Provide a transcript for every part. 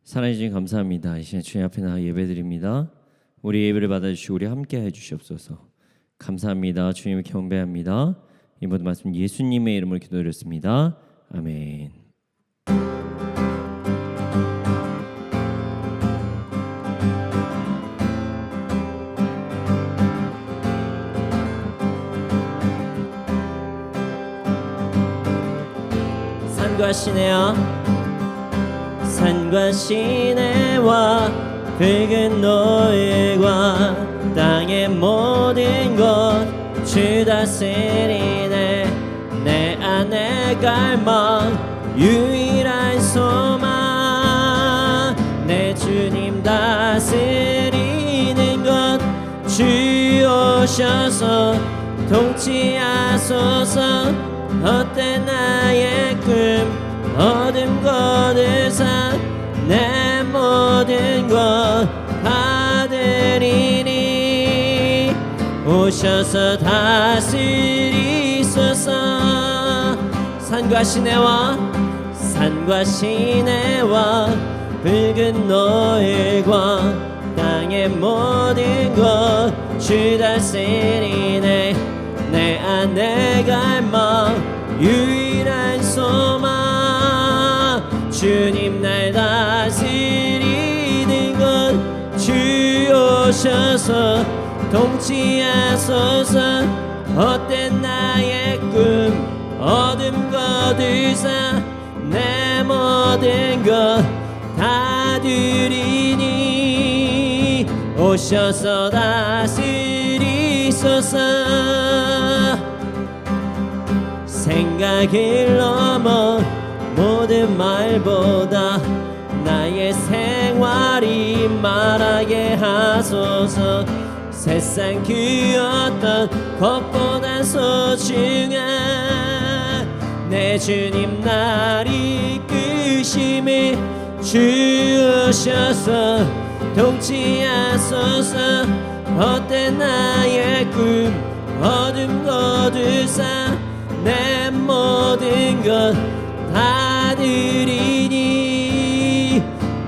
사랑해 주님 감사합니다. 이 시간 주님 앞에 나와 예배드립니다. 우리 예배를 받아주시고 우리 함께 해주시옵소서. 감사합니다. 주님을 경배합니다. 이 모든 말씀 예수님의 이름으로 기도드렸습니다. 아멘. 산과 시내야 산과 시내와 붉은 노을과 땅의 모든 것 주 다스리네. 내 안에 갈망 유일한 소망 내 주님 다스리는 것 주 오셔서 통치하소서. 헛된 나의 꿈 어둠 거두사 내 모든 것 받으리니 오셔서 다스리소서. 산과 시내와 붉은 노을과 땅의 모든 것 주 다스리네. 내 안에 갈망 유일한 소망 주님 날 다스리는 것 주 오셔서 통치하소서. 헛된 나의 꿈 어둠 거두사 내 모든 것 다 드리니 오셔서 다스리소서. 생각을 넘어 모든 말보다 나의 생활이 말하게 하소서. 세상 그 어떤 것보다 소중한 내 주님 날 이끄심이 주셔서 통치하소서. 헛된 나의 꿈 어둠 거두사 내 모든 것 다 드리니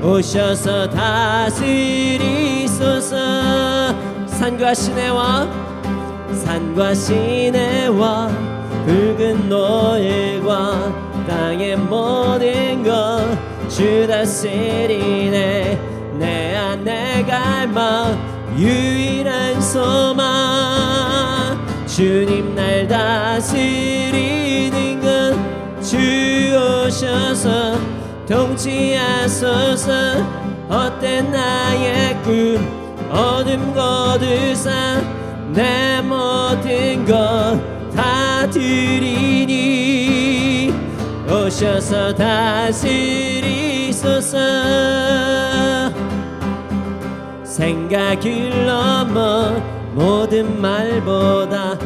오셔서 다스리소서. 산과 시내와 붉은 노을과 땅의 모든 것 주 다스리네. 내 안에 갈망 유일한 소망 주님 날 다스리는 것 주 오셔서 통치하소서. 헛된 나의 꿈 어둠 거두사 내 모든 것 다 드리니 오셔서 다스리소서. 생각을 넘어 모든 말보다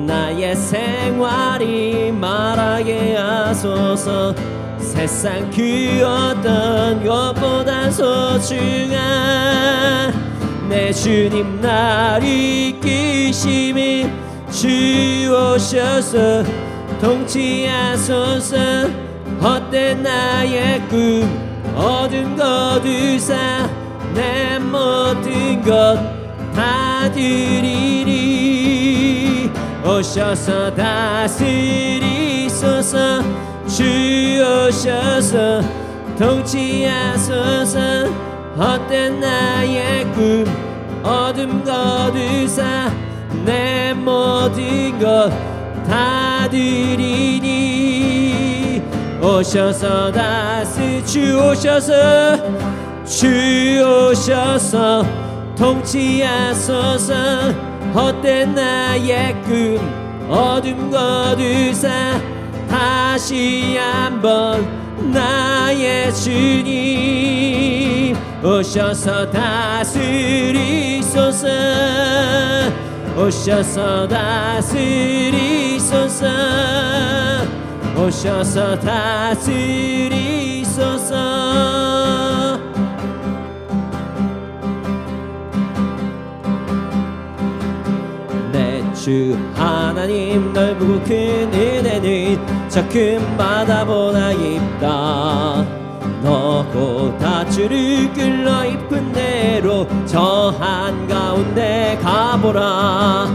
나의 생활이 말하게 하소서. 세상 그 어떤 것보다 소중한 내 주님 날 이끄심이 주 오셔서 통치하소서. 헛된 나의 꿈 어둠 거두사 내 모든 것 다 드리니 오셔서 다스리소서. 주 오셔서 통치하소서. 헛된 나의 꿈 어둠 거두사 내 모든 것 다 드리니 오셔서 주 오셔서 통치하소서. 헛된 나의 꿈 어둠 거두사 다시 한번 나의 주님 오셔서 다스리소서. 오셔서 다스리소서. 오셔서 다스리소서. 내 주 하나님 넓고 큰 은혜는 저 큰 바다보다 깊다. 너고 밧줄을 끌러 잎은 대로 저 한가운데 가보라.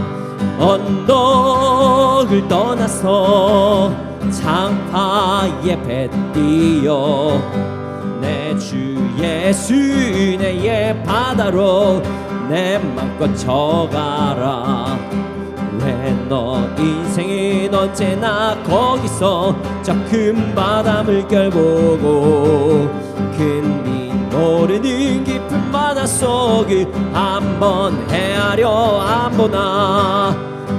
언덕을 떠나서 장파에 배 띄어 내 주 예수 은혜의 바다로 내 맘껏 져가라. 왜 너 인생은 언제나 거기서 저 큰 바다 물결 보고 근린 모르는 깊은 바다 속을 한번 헤아려 안 보나.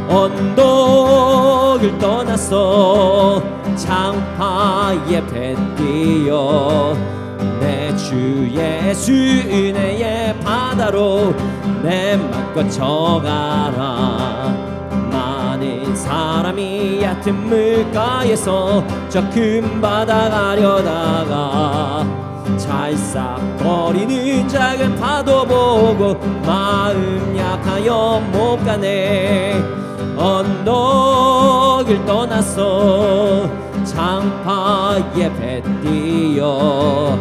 언덕을 떠나서 장파에 배 띄어 내 주 예수 은혜의 바다로 내 맘껏 져가라. 많은 사람이 얕은 물가에서 저 큰 바다 가려다가 찰싹거리는 작은 파도 보고 마음 약하여 못 가네. 언덕을 떠나서 장파에 배 띄어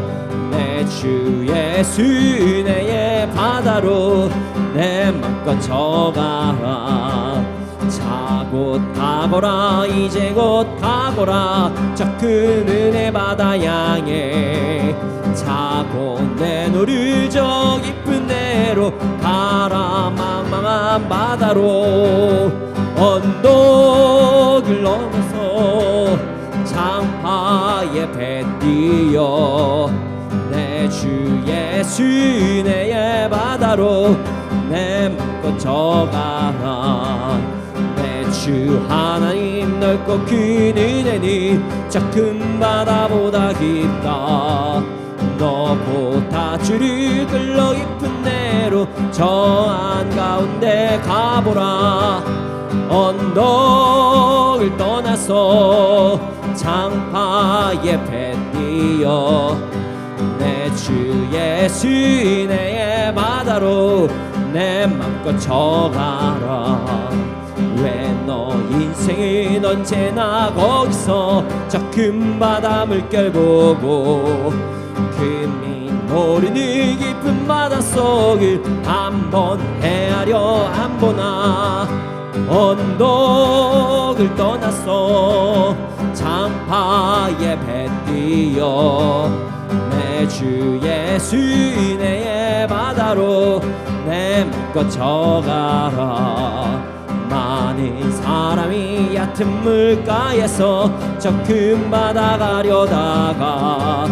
내 주 예수 은혜의 바다로 내 맘껏 져가라. 자 곧 가거라. 이제 곧 가거라. 저 큰 은혜 바다 향해 자고 내 노를 저 깊은 데로 가라. 망망한 바다로 언덕을 넘어서 장파에 배 띄어 내 주 예수 은혜의 바다로 내 맘껏 져가라. 내 주 하나님 넓고 큰 은혜는 저 큰 바다보다 깊다. 너고 밧줄을 끌러 깊은 데로 저 한가운데 가보라. 언덕을 떠나서 장파에 배 띄어 내 주 예수 은혜의 바다로 내 맘껏 져가라. 왜 너 인생은 언제나 거기서 저 큰 바다 물결 보고 금이 모르는 깊은 바다 속을 한번 헤아려 안 보나. 언덕을 떠나서 장파에 배 띄어 내 주 예수 은혜의 바다로 내 맘껏 져가라. 많은 사람이 얕은 물가에서 저 큰 바다 가려다가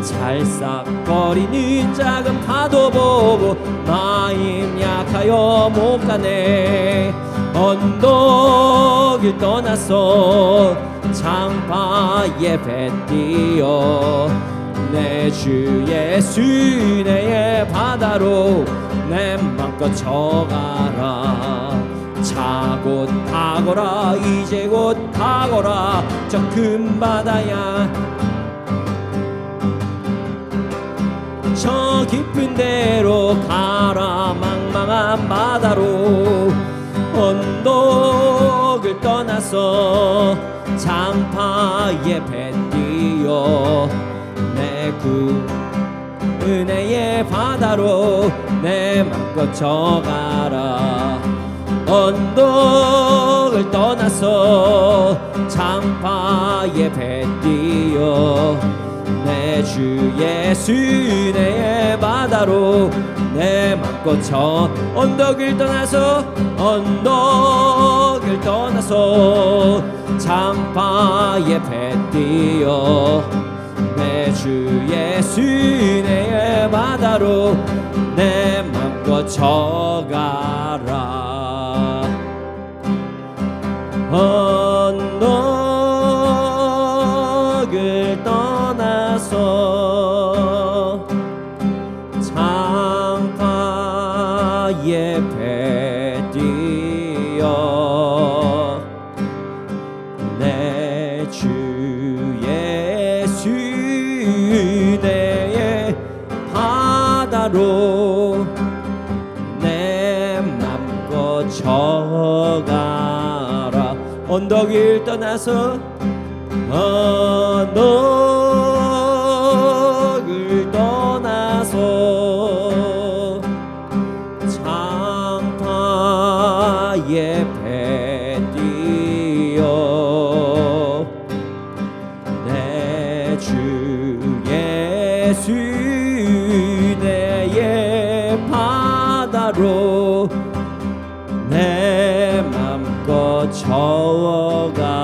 찰싹거리는 작은 파도 보고 마음 약하여 못 가네. 언덕을 떠나서 장파에 배 띄어 내 주 예수 은혜의 바다로 내 맘껏 져가라. 자 곧 가거라. 이제 곧 가거라. 저 큰 바다야 저 깊은 데로 가라. 망망한 바다로 언덕을 떠나서 장파에 배 띄어 내 그 은혜의 바다로 내 맘껏 져가라. 언덕을 떠나서 장파에 배 띄어 내 주 예수 은혜의 바다로 내 맘껏 져. 언덕을 떠나서 장파에 배 띄어 내 주 예수 은혜의 바다로 내 맘껏 져가라. 언덕을 떠나서 장파에 배 띄어 내 주 예수 은혜의 바다로 내 맘껏 져가라. 언덕을 떠나서 언덕을 예배 드려 내 주 예수 내 바다로 내 맘껏 저어가라.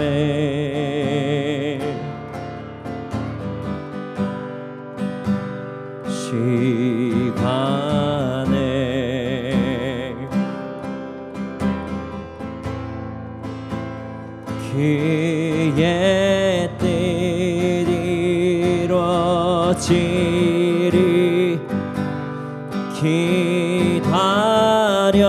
주님의 시간에 그의 뜻이 이루어지리 기다려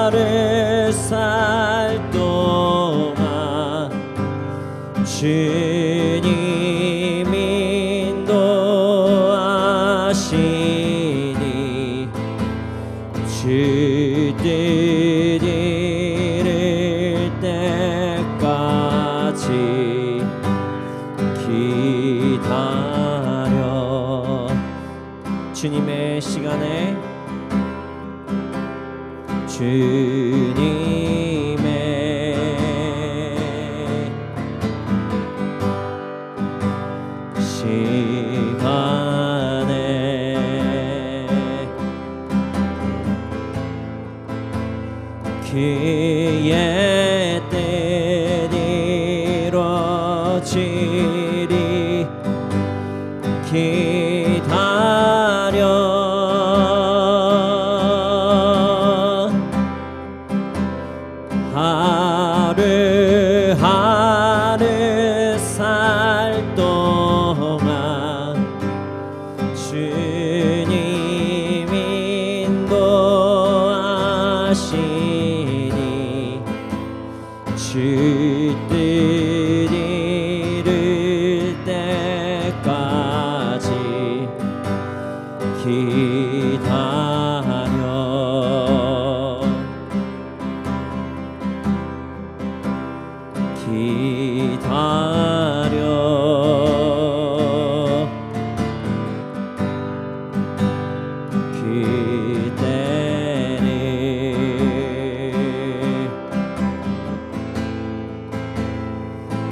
하루하루 살 동안 주님 인도하시니 주 뜻 이룰 때까지 기다려. 주님의 시간에 주님의 시간에 그의 뜻 이루어지리 기다려 하루하루 살 동안 주님 인도하시니 주 뜻 이룰 때까지 기다려.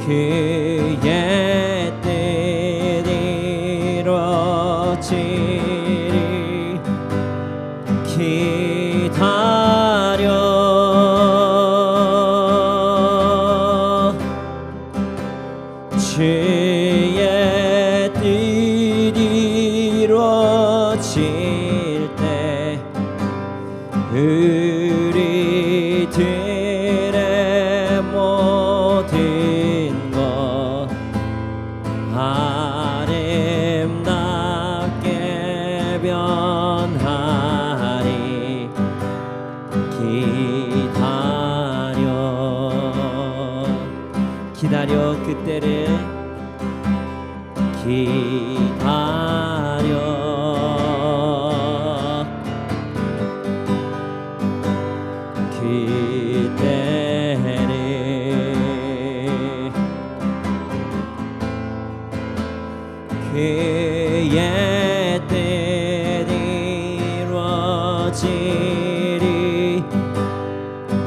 그의 뜻 이루어지리 기다려 주의 뜻 이루어질 때 우리들의 모든 것 아름답게 변하리 기다려 그때를 기다려 그때를 그의 뜻 이루어지리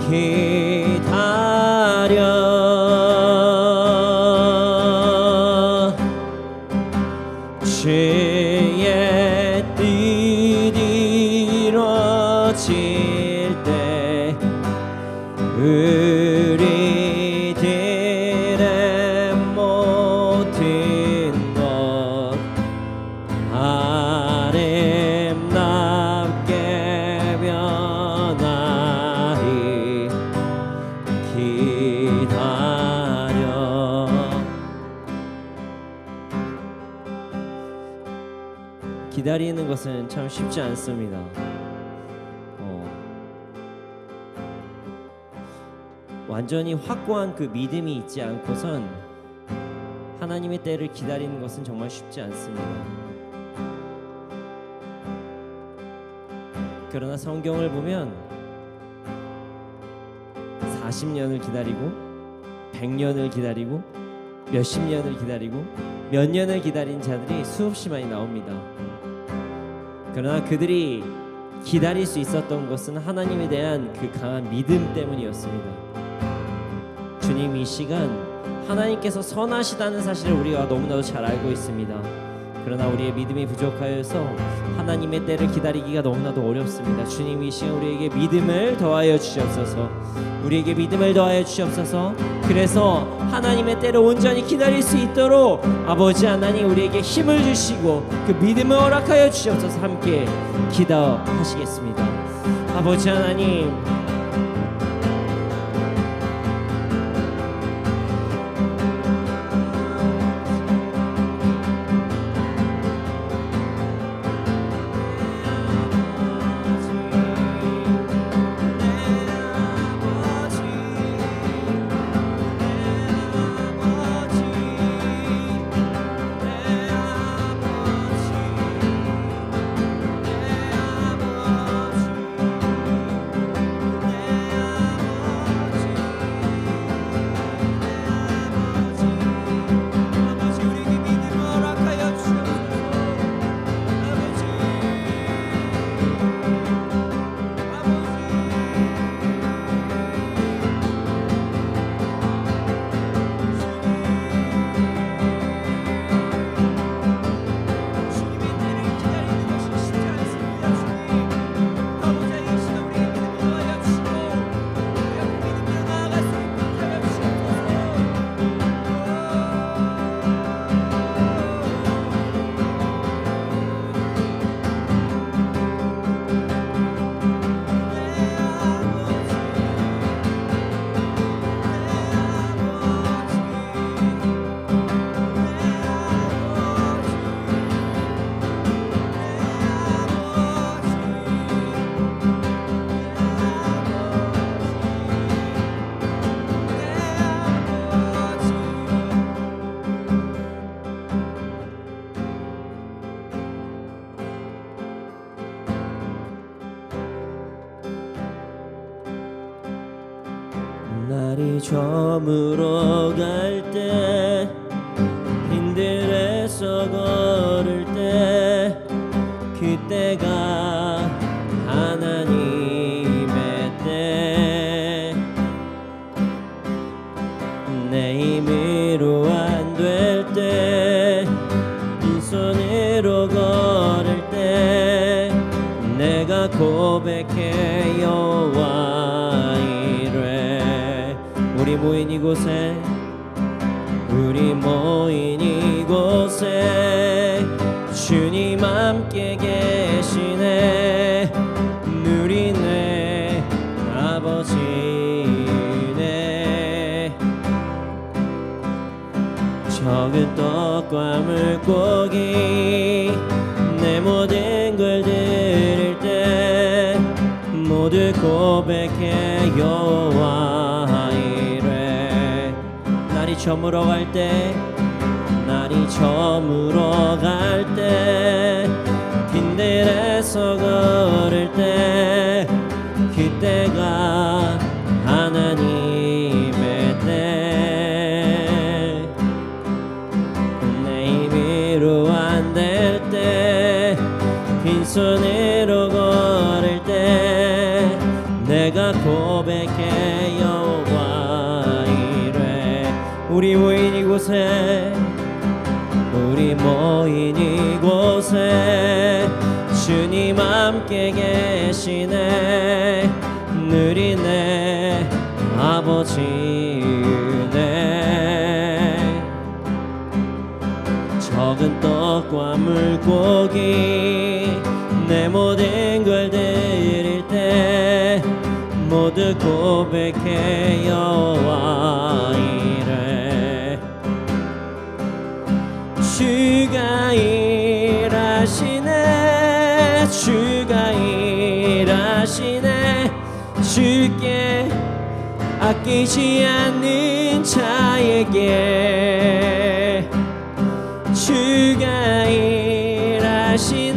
기다려 주의 뜻 이루어질 때 우리들의 모든 것 아름답게 변하리 기다려. 기다리는 것은 참 쉽지 않습니다. 완전히 확고한 그 믿음이 있지 않고선 하나님의 때를 기다리는 것은 정말 쉽지 않습니다. 그러나 성경을 보면 40년을 기다리고 100년을 기다리고 몇십 년을 기다리고 몇 년을 기다린 자들이 수없이 많이 나옵니다. 그러나 그들이 기다릴 수 있었던 것은 하나님에 대한 그 강한 믿음 때문이었습니다. 주님, 이 시간 하나님께서 선하시다는 사실을 우리가 너무나도 잘 알고 있습니다. 그러나 우리의 믿음이 부족하여서 하나님의 때를 기다리기가 너무나도 어렵습니다. 주님, 이 시간 우리에게 믿음을 더하여 주시옵소서. 우리에게 믿음을 더하여 주시옵소서. 그래서 하나님의 때를 온전히 기다릴 수 있도록 아버지 하나님 우리에게 힘을 주시고 그 믿음을 허락하여 주시옵소서. 함께 기도하시겠습니다. 아버지 하나님, 날이 저물어 갈 때 빈들에서 걸을 때 그때가 하나님의 때 내 힘으로 안 될 때 빈손으로 걸을 때 내가 고백해 여호와 이래 우리 모인 이곳에 주님 함께 계시네 누리네 아버지네 적은 떡과 물고기 내 모든 걸 들을 때 모두 고백해 여호와 이래 날이 저물어 갈 때 날이 저물어 갈 때 빈들에서 걸을 때 그때가 하나님의 때 내 힘으로 안 될 때 빈손으로 걸을 때 내가 고백해 여호와 이래 우리 모인 이곳에 주님 함께 계시네 누리네 아버지네 적은 떡과 물고기 내 모든 걸 드릴 때 모두 고백해 여호와 이래 주가 일하시네 주가 일하시네 주께 아끼지 않는 자에게 주가 일하시네.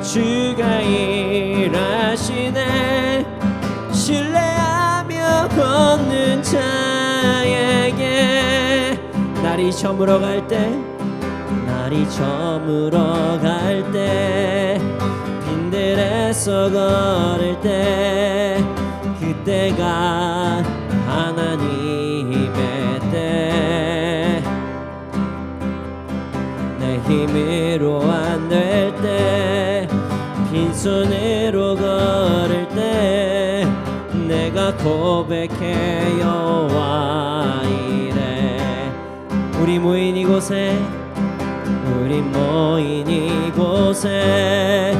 주가 일하시네. 신뢰하며 걷는 자에게 날이 저물어 갈 때, 날이 저물어 갈 때, 빈들에서 걸을 때, 그때가 하나님의 때. 내 힘으로 안 될 때, 빈손으로 걸을 때, 내가 고백해 여호와 이래. 우리 모인 이곳에, 우리 모인 이곳에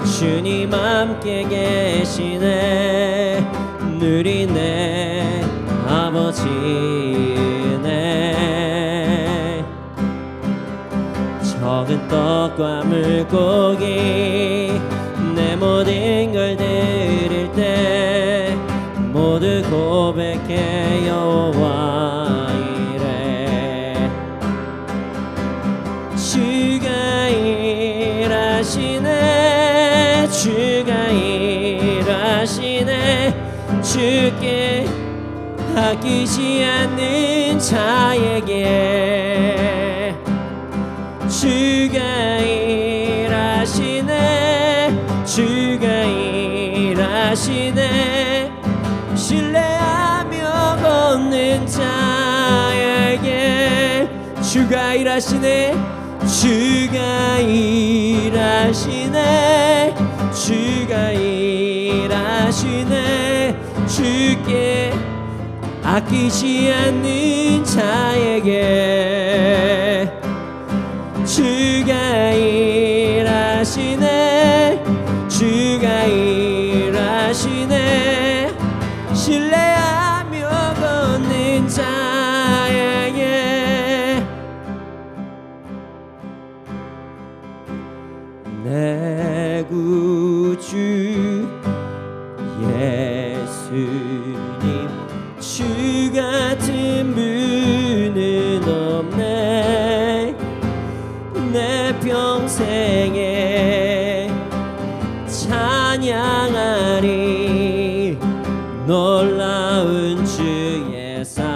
주님 함께 계시네. 누리네 아버지네. 적은 떡과 물고기 내 모든 걸 드릴 때 모두 고백해 여호와 이래. 주가 일하시네. 주가 일하시네. 주께 아끼지 않는 자에게 주가 일하시네. 주가 일하시네. 신뢰하며 걷는 자에게 주가 일하시네. 주가 일하시네. 주가 일하시네. 주께 아끼지 않는 자에게 주가 일하시네. 주가 일하시네. 신뢰하며 걷는 자에게 내 구주 예수님 주 같은 분은 없네. 내 평생에 찬양하리 놀라운 주의 사랑을.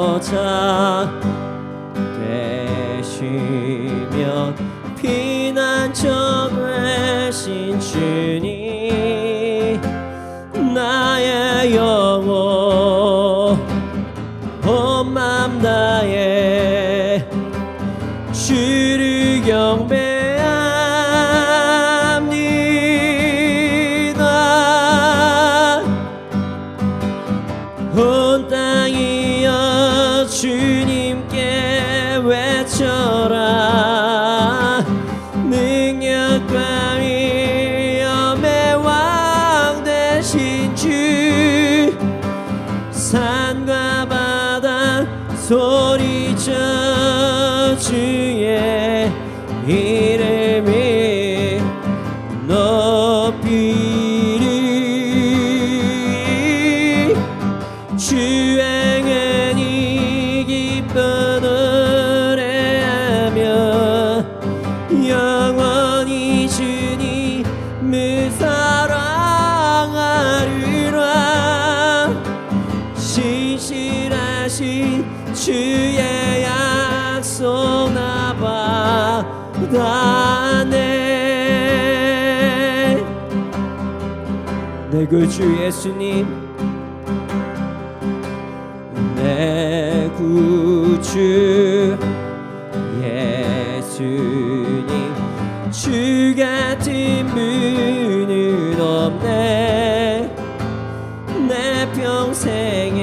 위로자 되시며 피난처 되신 주님 나의 영혼 온 맘 다해 주를 경배합니다. 온 땅이여 주님께 외쳐라. 능력과 위엄의 왕 되신 주 산과 바다 소리쳐 주의 이름이 높이리. 주행은 이 기쁜 노래하며 영원히 주님을 사랑하리라. 신실하신 주의 약속 나 받아내. 내 구주 예수님 내 구주 예수님 주 같은 분은 없네. 내 평생에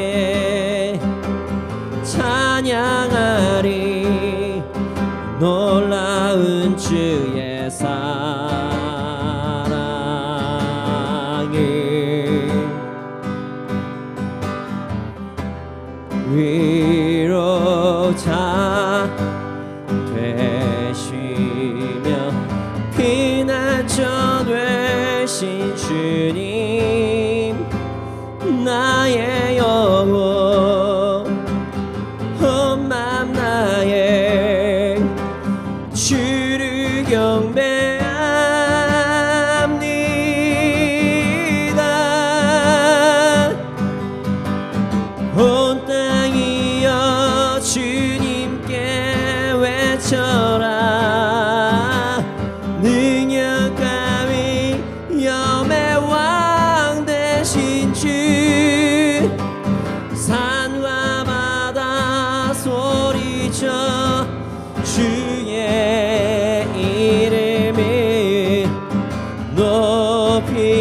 찬양하리 놀라운 주의 사랑을. 위로자 상처 되신 주님 나의 영혼 온 맘 나의 주를 경배합니다. 온 땅이여 주님께 외쳐라. 능력과 위엄의 왕 되신 주 산과 바다 소리쳐 주의 이름을 높이리.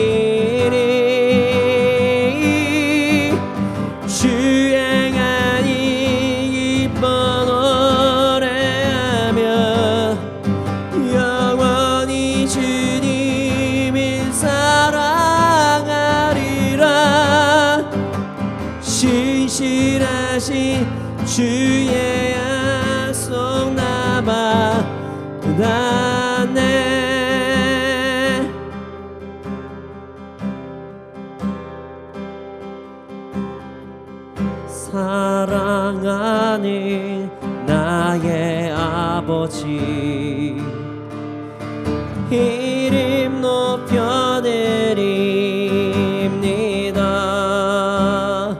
주행하니 기뻐 노래하며 영원히 주님을 사랑하리라. 신실하신 주의 약속 나 받았네. 사랑하는 나의 아버지 이름 높여드립니다.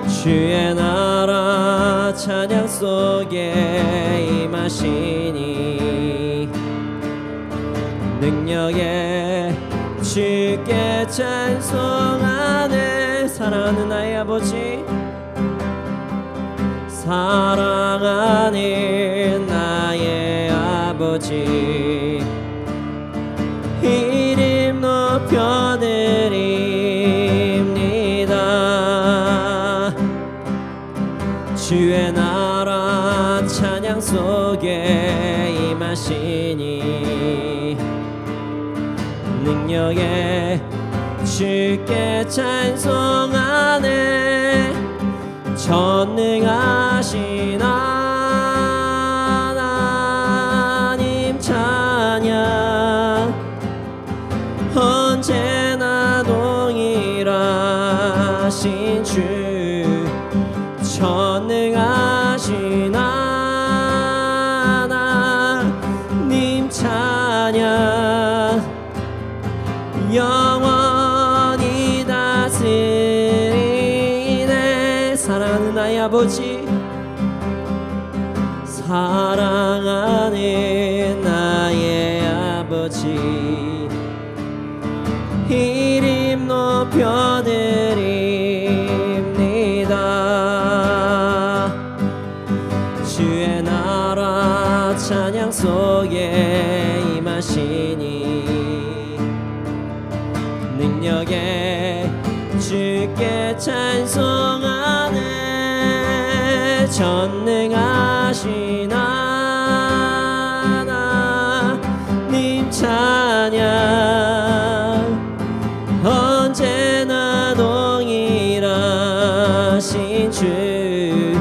주의 나라 찬양 속에 임하시니 능력에 주께 찬송하네. 사랑하는 나의 아버지 사랑하는 나의 아버지 이름 높여드립니다. 주의 나라 찬양 속에 임하시니 능력에 주께 찬송하네. 전능하신 하나님 찬양 언제나 동일하신 주 전능하신 하나님 찬양 영원히 다스리네. 사랑하는 나의 아버지 사랑하는 나의 아버지 이름 높여드립니다. 주의 나라 찬양 속에 임하시니 능력에 주께 찬송하네. 전능하신 하나님 찬양 언제나 동일하신 주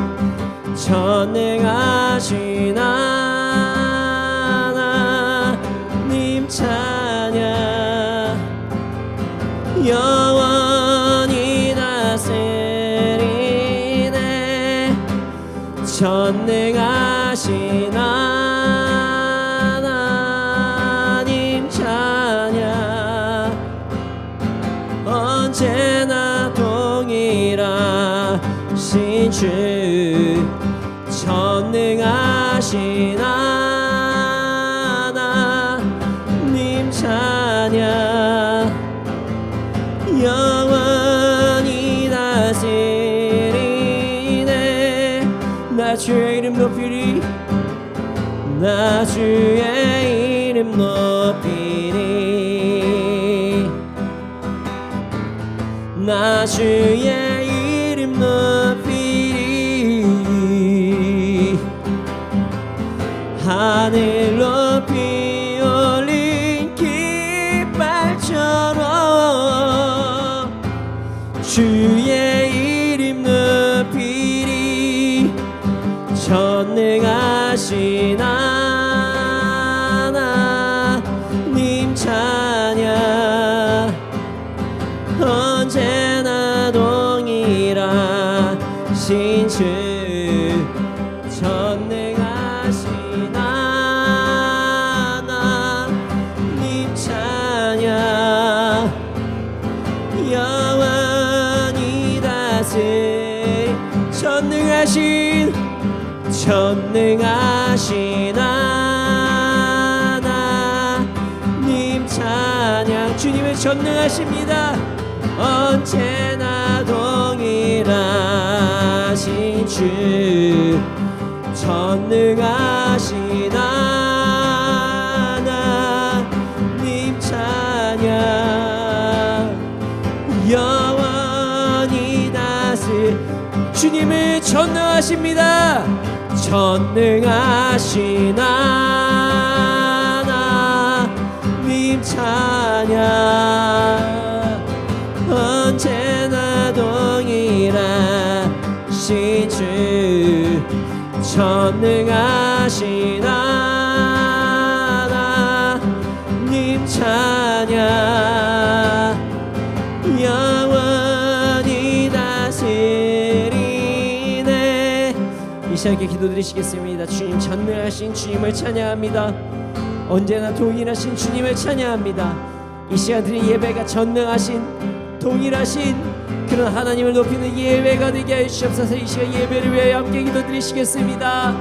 전능하신 하나님 찬양 영원히 다스리네. 전능하신 하나님 찬양 언제나 동일하신 주 전능하신 하나님 찬양 영원히 다스리네. 나 주의 이름 높이리. 나 주의 이름 높이리. 나 주의 이름 높이리. 하늘 높이 올린 깃발처럼 주의 이름 높이리. 전능하신 전능하신 하나님 찬양. 주님의 전능하십니다. 언제나 동일하신 주 전능하신 하나님 찬양. 영원히 주님을 전능하십니다. 전능하신 하나님 찬양. 언제나 동일하신 주 전능하신 하나님 찬양. 영원히 다스리네. 이 시간에 기도드리시겠습니다. 주님 전능하신 주님을 찬양합니다. 언제나 동일하신 주님을 찬양합니다. 이 시간 드린 예배가 전능하신 동일하신 그런 하나님을 높이는 예배가 되게 하여 주시옵소서. 이 시간 예배를 위하여 함께 기도드리시겠습니다.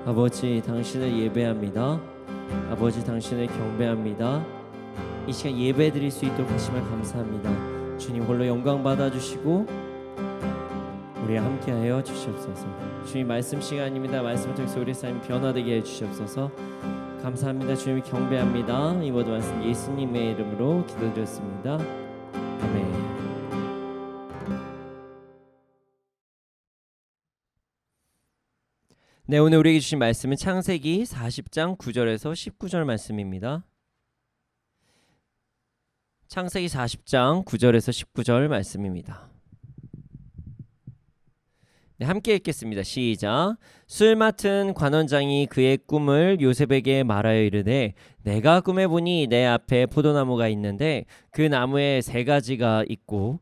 아버지, 당신을 예배합니다. 아버지, 당신을 경배합니다. 이 시간 예배 드릴 수 있도록 하심을 감사합니다. 주님 홀로 영광 받아주시고 우리와 함께하여 주시옵소서. 주님 말씀 시간입니다. 말씀을 통해서 우리 삶이 변화되게 해주시옵소서. 감사합니다. 주님 경배합니다. 이 모든 말씀 예수님의 이름으로 기도드렸습니다. 아멘. 네, 오늘 우리에게 주신 말씀은 창세기 40장 9절에서 19절 말씀입니다. 창세기 40장 9절에서 19절 말씀입니다. 네, 함께 읽겠습니다. 시작. 술 맡은 관원장이 그의 꿈을 요셉에게 말하여 이르되 내가 꿈에 보니 내 앞에 포도나무가 있는데 그 나무에 3가지가 있고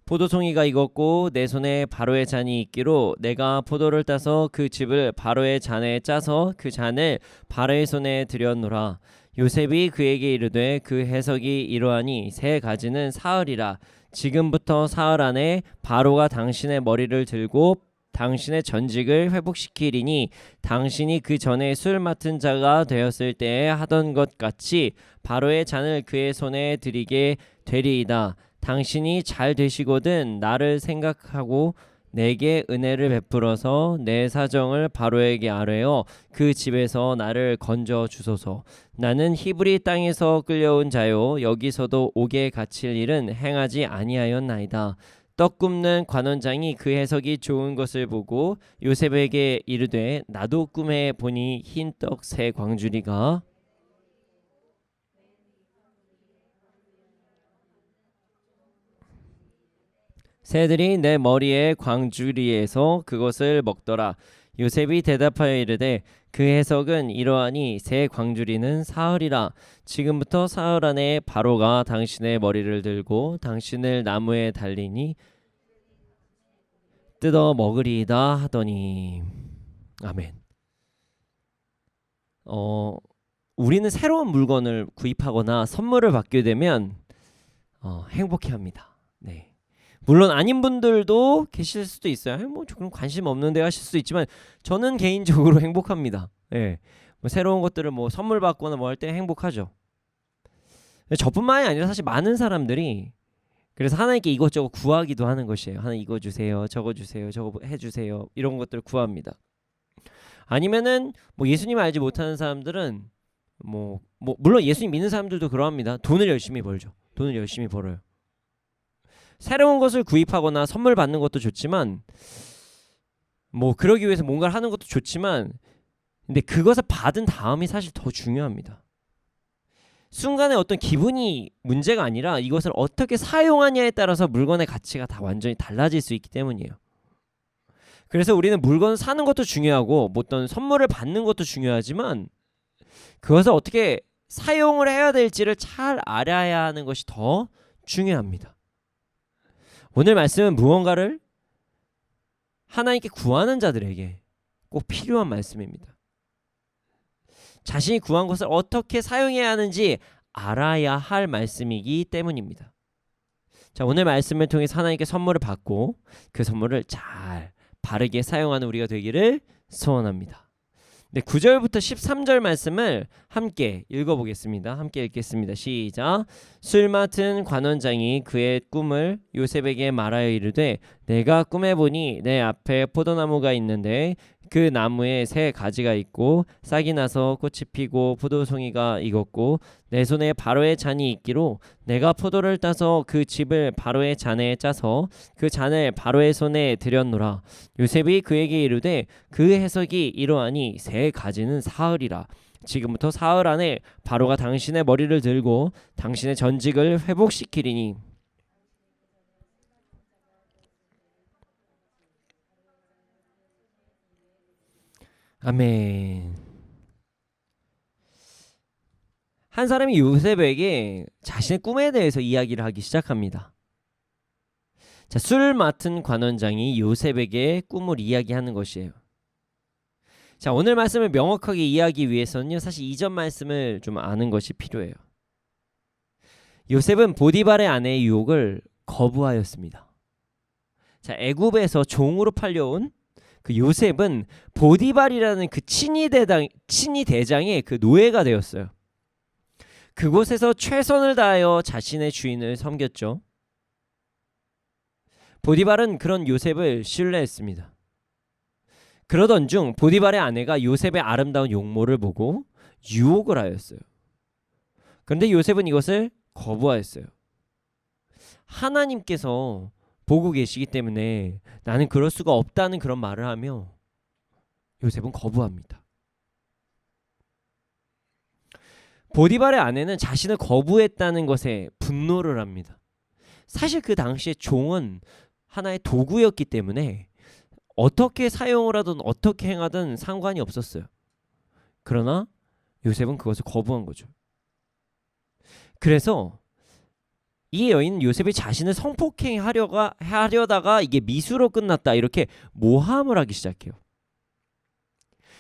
포도송이가 익었고 내 손에 바로의 잔이 있기로 내가 포도를 따서 그 즙을 바로의 잔에 짜서 그 잔을 바로의 손에 들였노라. 요셉이 그에게 이르되 그 해석이 이러하니 3가지는 사흘이라. 지금부터 사흘 안에 바로가 당신의 머리를 들고 당신의 전직을 회복시키리니 당신이 그 전에 술 맡은 자가 되었을 때에 하던 것 같이 바로의 잔을 그의 손에 드리게 되리이다. 당신이 잘 되시거든 나를 생각하고 내게 은혜를 베풀어서 내 사정을 바로에게 아뢰어 그 집에서 나를 건져 주소서. 나는 히브리 땅에서 끌려온 자요 여기서도 옥에 갇힐 일은 행하지 아니하였나이다. 떡 굽는 관원장이 그 해석이 좋은 것을 보고 요셉에게 이르되 나도 꿈에 보니 흰 떡 3광주리가 새들이 내 머리에 광주리에서 그것을 먹더라. 요셉이 대답하여 이르되 그 해석은 이러하니 3광주리는 사흘이라. 지금부터 사흘 안에 바로가 당신의 머리를 들고 당신을 나무에 달리니 뜯어 먹으리이다 하더니. 아멘. 우리는 새로운 물건을 구입하거나 선물을 받게 되면 행복해합니다. 네. 물론 아닌 분들도 계실 수도 있어요. 뭐 조금 관심 없는데 하실 수도 있지만 저는 개인적으로 행복합니다. 네. 뭐 새로운 것들을 뭐 선물 받거나 뭐 할 때 행복하죠. 저뿐만이 아니라 사실 많은 사람들이 그래서 하나님께 이것저것 구하기도 하는 것이에요. 하나님 이거 주세요, 저거 주세요, 저거 해주세요, 이런 것들을 구합니다. 아니면은 뭐 예수님 알지 못하는 사람들은 뭐 물론 예수님 믿는 사람들도 그러합니다. 돈을 열심히 벌죠. 돈을 열심히 벌어요. 새로운 것을 구입하거나 선물 받는 것도 좋지만 뭐 그러기 위해서 뭔가를 하는 것도 좋지만 근데 그것을 받은 다음이 사실 더 중요합니다. 순간의 어떤 기분이 문제가 아니라 이것을 어떻게 사용하냐에 따라서 물건의 가치가 다 완전히 달라질 수 있기 때문이에요. 그래서 우리는 물건을 사는 것도 중요하고 뭐 어떤 선물을 받는 것도 중요하지만 그것을 어떻게 사용을 해야 될지를 잘 알아야 하는 것이 더 중요합니다. 오늘 말씀은 무언가를 하나님께 구하는 자들에게 꼭 필요한 말씀입니다. 자신이 구한 것을 어떻게 사용해야 하는지 알아야 할 말씀이기 때문입니다. 자, 오늘 말씀을 통해서 하나님께 선물을 받고 그 선물을 잘 바르게 사용하는 우리가 되기를 소원합니다. 네, 9절부터 13절 말씀을 함께 읽어보겠습니다. 함께 읽겠습니다. 시작. 술 맡은 관원장이 그의 꿈을 요셉에게 말하여 이르되 내가 꿈에 보니 내 앞에 포도나무가 있는데 그 나무에 새 가지가 있고 싹이 나서 꽃이 피고 포도송이가 익었고 내 손에 바로의 잔이 있기로 내가 포도를 따서 그 즙을 바로의 잔에 짜서 그 잔을 바로의 손에 들였노라. 요셉이 그에게 이르되 그 해석이 이러하니 새 가지는 사흘이라. 지금부터 사흘 안에 바로가 당신의 머리를 들고 당신의 전직을 회복시키리니 아멘. 한 사람이 요셉에게 자신의 꿈에 대해서 이야기를 하기 시작합니다. 자, 술 맡은 관원장이 요셉에게 꿈을 이야기하는 것이에요. 자, 오늘 말씀을 명확하게 이해하기 위해서는요, 사실 이전 말씀을 좀 아는 것이 필요해요. 요셉은 보디발의 아내의 유혹을 거부하였습니다. 자, 애굽에서 종으로 팔려온 그 요셉은 보디발이라는 그 친위 대장의 그 노예가 되었어요. 그곳에서 최선을 다하여 자신의 주인을 섬겼죠. 보디발은 그런 요셉을 신뢰했습니다. 그러던 중 보디발의 아내가 요셉의 아름다운 용모를 보고 유혹을 하였어요. 그런데 요셉은 이것을 거부하였어요. 하나님께서 보고 계시기 때문에 나는 그럴 수가 없다는 그런 말을 하며 요셉은 거부합니다. 보디발의 아내는 자신을 거부했다는 것에 분노를 합니다. 사실 그 당시에 종은 하나의 도구였기 때문에 어떻게 사용을 하든 어떻게 행하든 상관이 없었어요. 그러나 요셉은 그것을 거부한 거죠. 그래서 이 여인은 요셉이 자신을 성폭행하려다가 이게 미수로 끝났다 이렇게 모함을 하기 시작해요.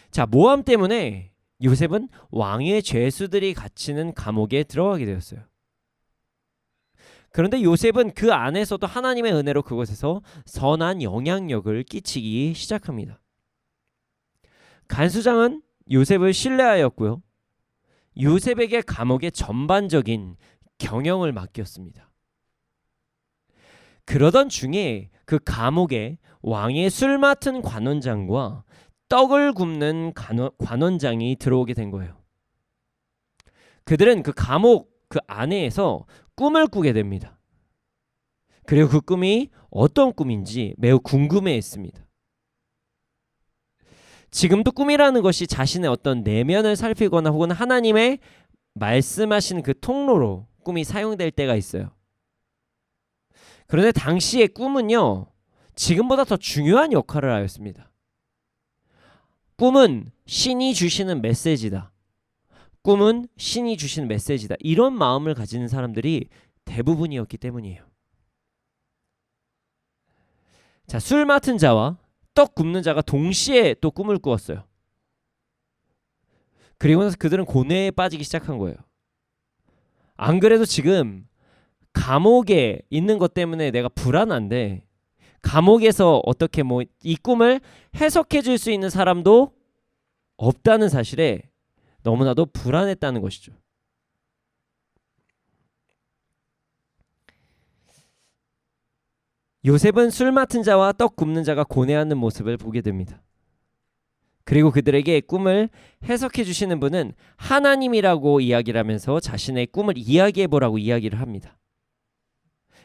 자, 모함 때문에 요셉은 왕의 죄수들이 갇히는 감옥에 들어가게 되었어요. 그런데 요셉은 그 안에서도 하나님의 은혜로 그곳에서 선한 영향력을 끼치기 시작합니다. 간수장은 요셉을 신뢰하였고요. 요셉에게 감옥의 전반적인 경영을 맡겼습니다. 그러던 중에 그 감옥에 왕의 술 맡은 관원장과 떡을 굽는 관원장이 들어오게 된 거예요. 그들은 그 감옥 그 안에서 꿈을 꾸게 됩니다. 그리고 그 꿈이 어떤 꿈인지 매우 궁금해했습니다. 지금도 꿈이라는 것이 자신의 어떤 내면을 살피거나 혹은 하나님의 말씀하신 그 통로로 꿈이 사용될 때가 있어요. 그런데 당시의 꿈은요, 지금보다 더 중요한 역할을 하였습니다. 꿈은 신이 주시는 메시지다. 꿈은 신이 주시는 메시지다. 이런 마음을 가지는 사람들이 대부분이었기 때문이에요. 자, 술 맡은 자와 떡 굽는 자가 동시에 또 꿈을 꾸었어요. 그리고 나서 그들은 고뇌에 빠지기 시작한 거예요. 안 그래도 지금 감옥에 있는 것 때문에 내가 불안한데 감옥에서 어떻게 뭐 이 꿈을 해석해 줄 수 있는 사람도 없다는 사실에 너무나도 불안했다는 것이죠. 요셉은 술 맡은 자와 떡 굽는 자가 고뇌하는 모습을 보게 됩니다. 그리고 그들에게 꿈을 해석해 주시는 분은 하나님이라고 이야기를 하면서 자신의 꿈을 이야기해 보라고 이야기를 합니다.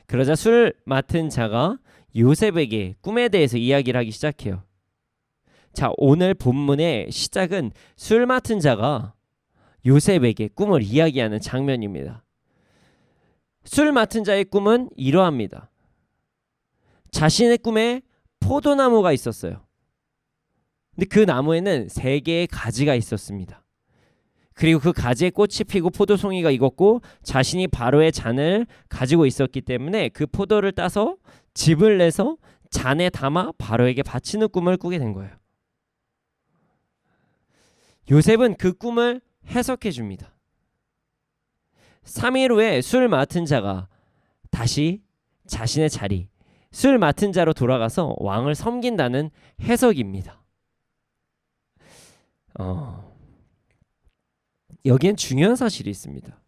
그러자 술 맡은 자가 요셉에게 꿈에 대해서 이야기를 하기 시작해요. 자, 오늘 본문의 시작은 술 맡은 자가 요셉에게 꿈을 이야기하는 장면입니다. 술 맡은 자의 꿈은 이러합니다. 자신의 꿈에 포도나무가 있었어요. 근데 그 나무에는 3개의 가지가 있었습니다. 그리고 그 가지에 꽃이 피고 포도송이가 익었고 자신이 바로의 잔을 가지고 있었기 때문에 그 포도를 따서 즙을 내서 잔에 담아 바로에게 바치는 꿈을 꾸게 된 거예요. 요셉은 그 꿈을 해석해 줍니다. 3일 후에 술 맡은 자가 다시 자신의 자리, 술 맡은 자로 돌아가서 왕을 섬긴다는 해석입니다. 여기엔 중요한 사실이 있습니다.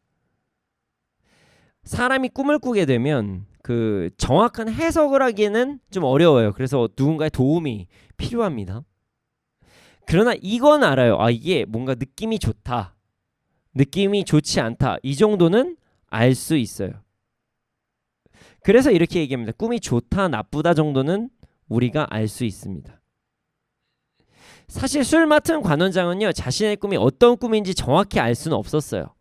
사람이 꿈을 꾸게 되면 그 정확한 해석을 하기에는 좀 어려워요. 그래서 누군가의 도움이 필요합니다. 그러나 이건 알아요. 이게 뭔가 느낌이 좋다, 느낌이 좋지 않다, 이 정도는 알 수 있어요. 그래서 이렇게 얘기합니다. 꿈이 좋다, 나쁘다 정도는 우리가 알 수 있습니다. 사실 술 맡은 관원장은요, 자신의 꿈이 어떤 꿈인지 정확히 알 수는 없었어요.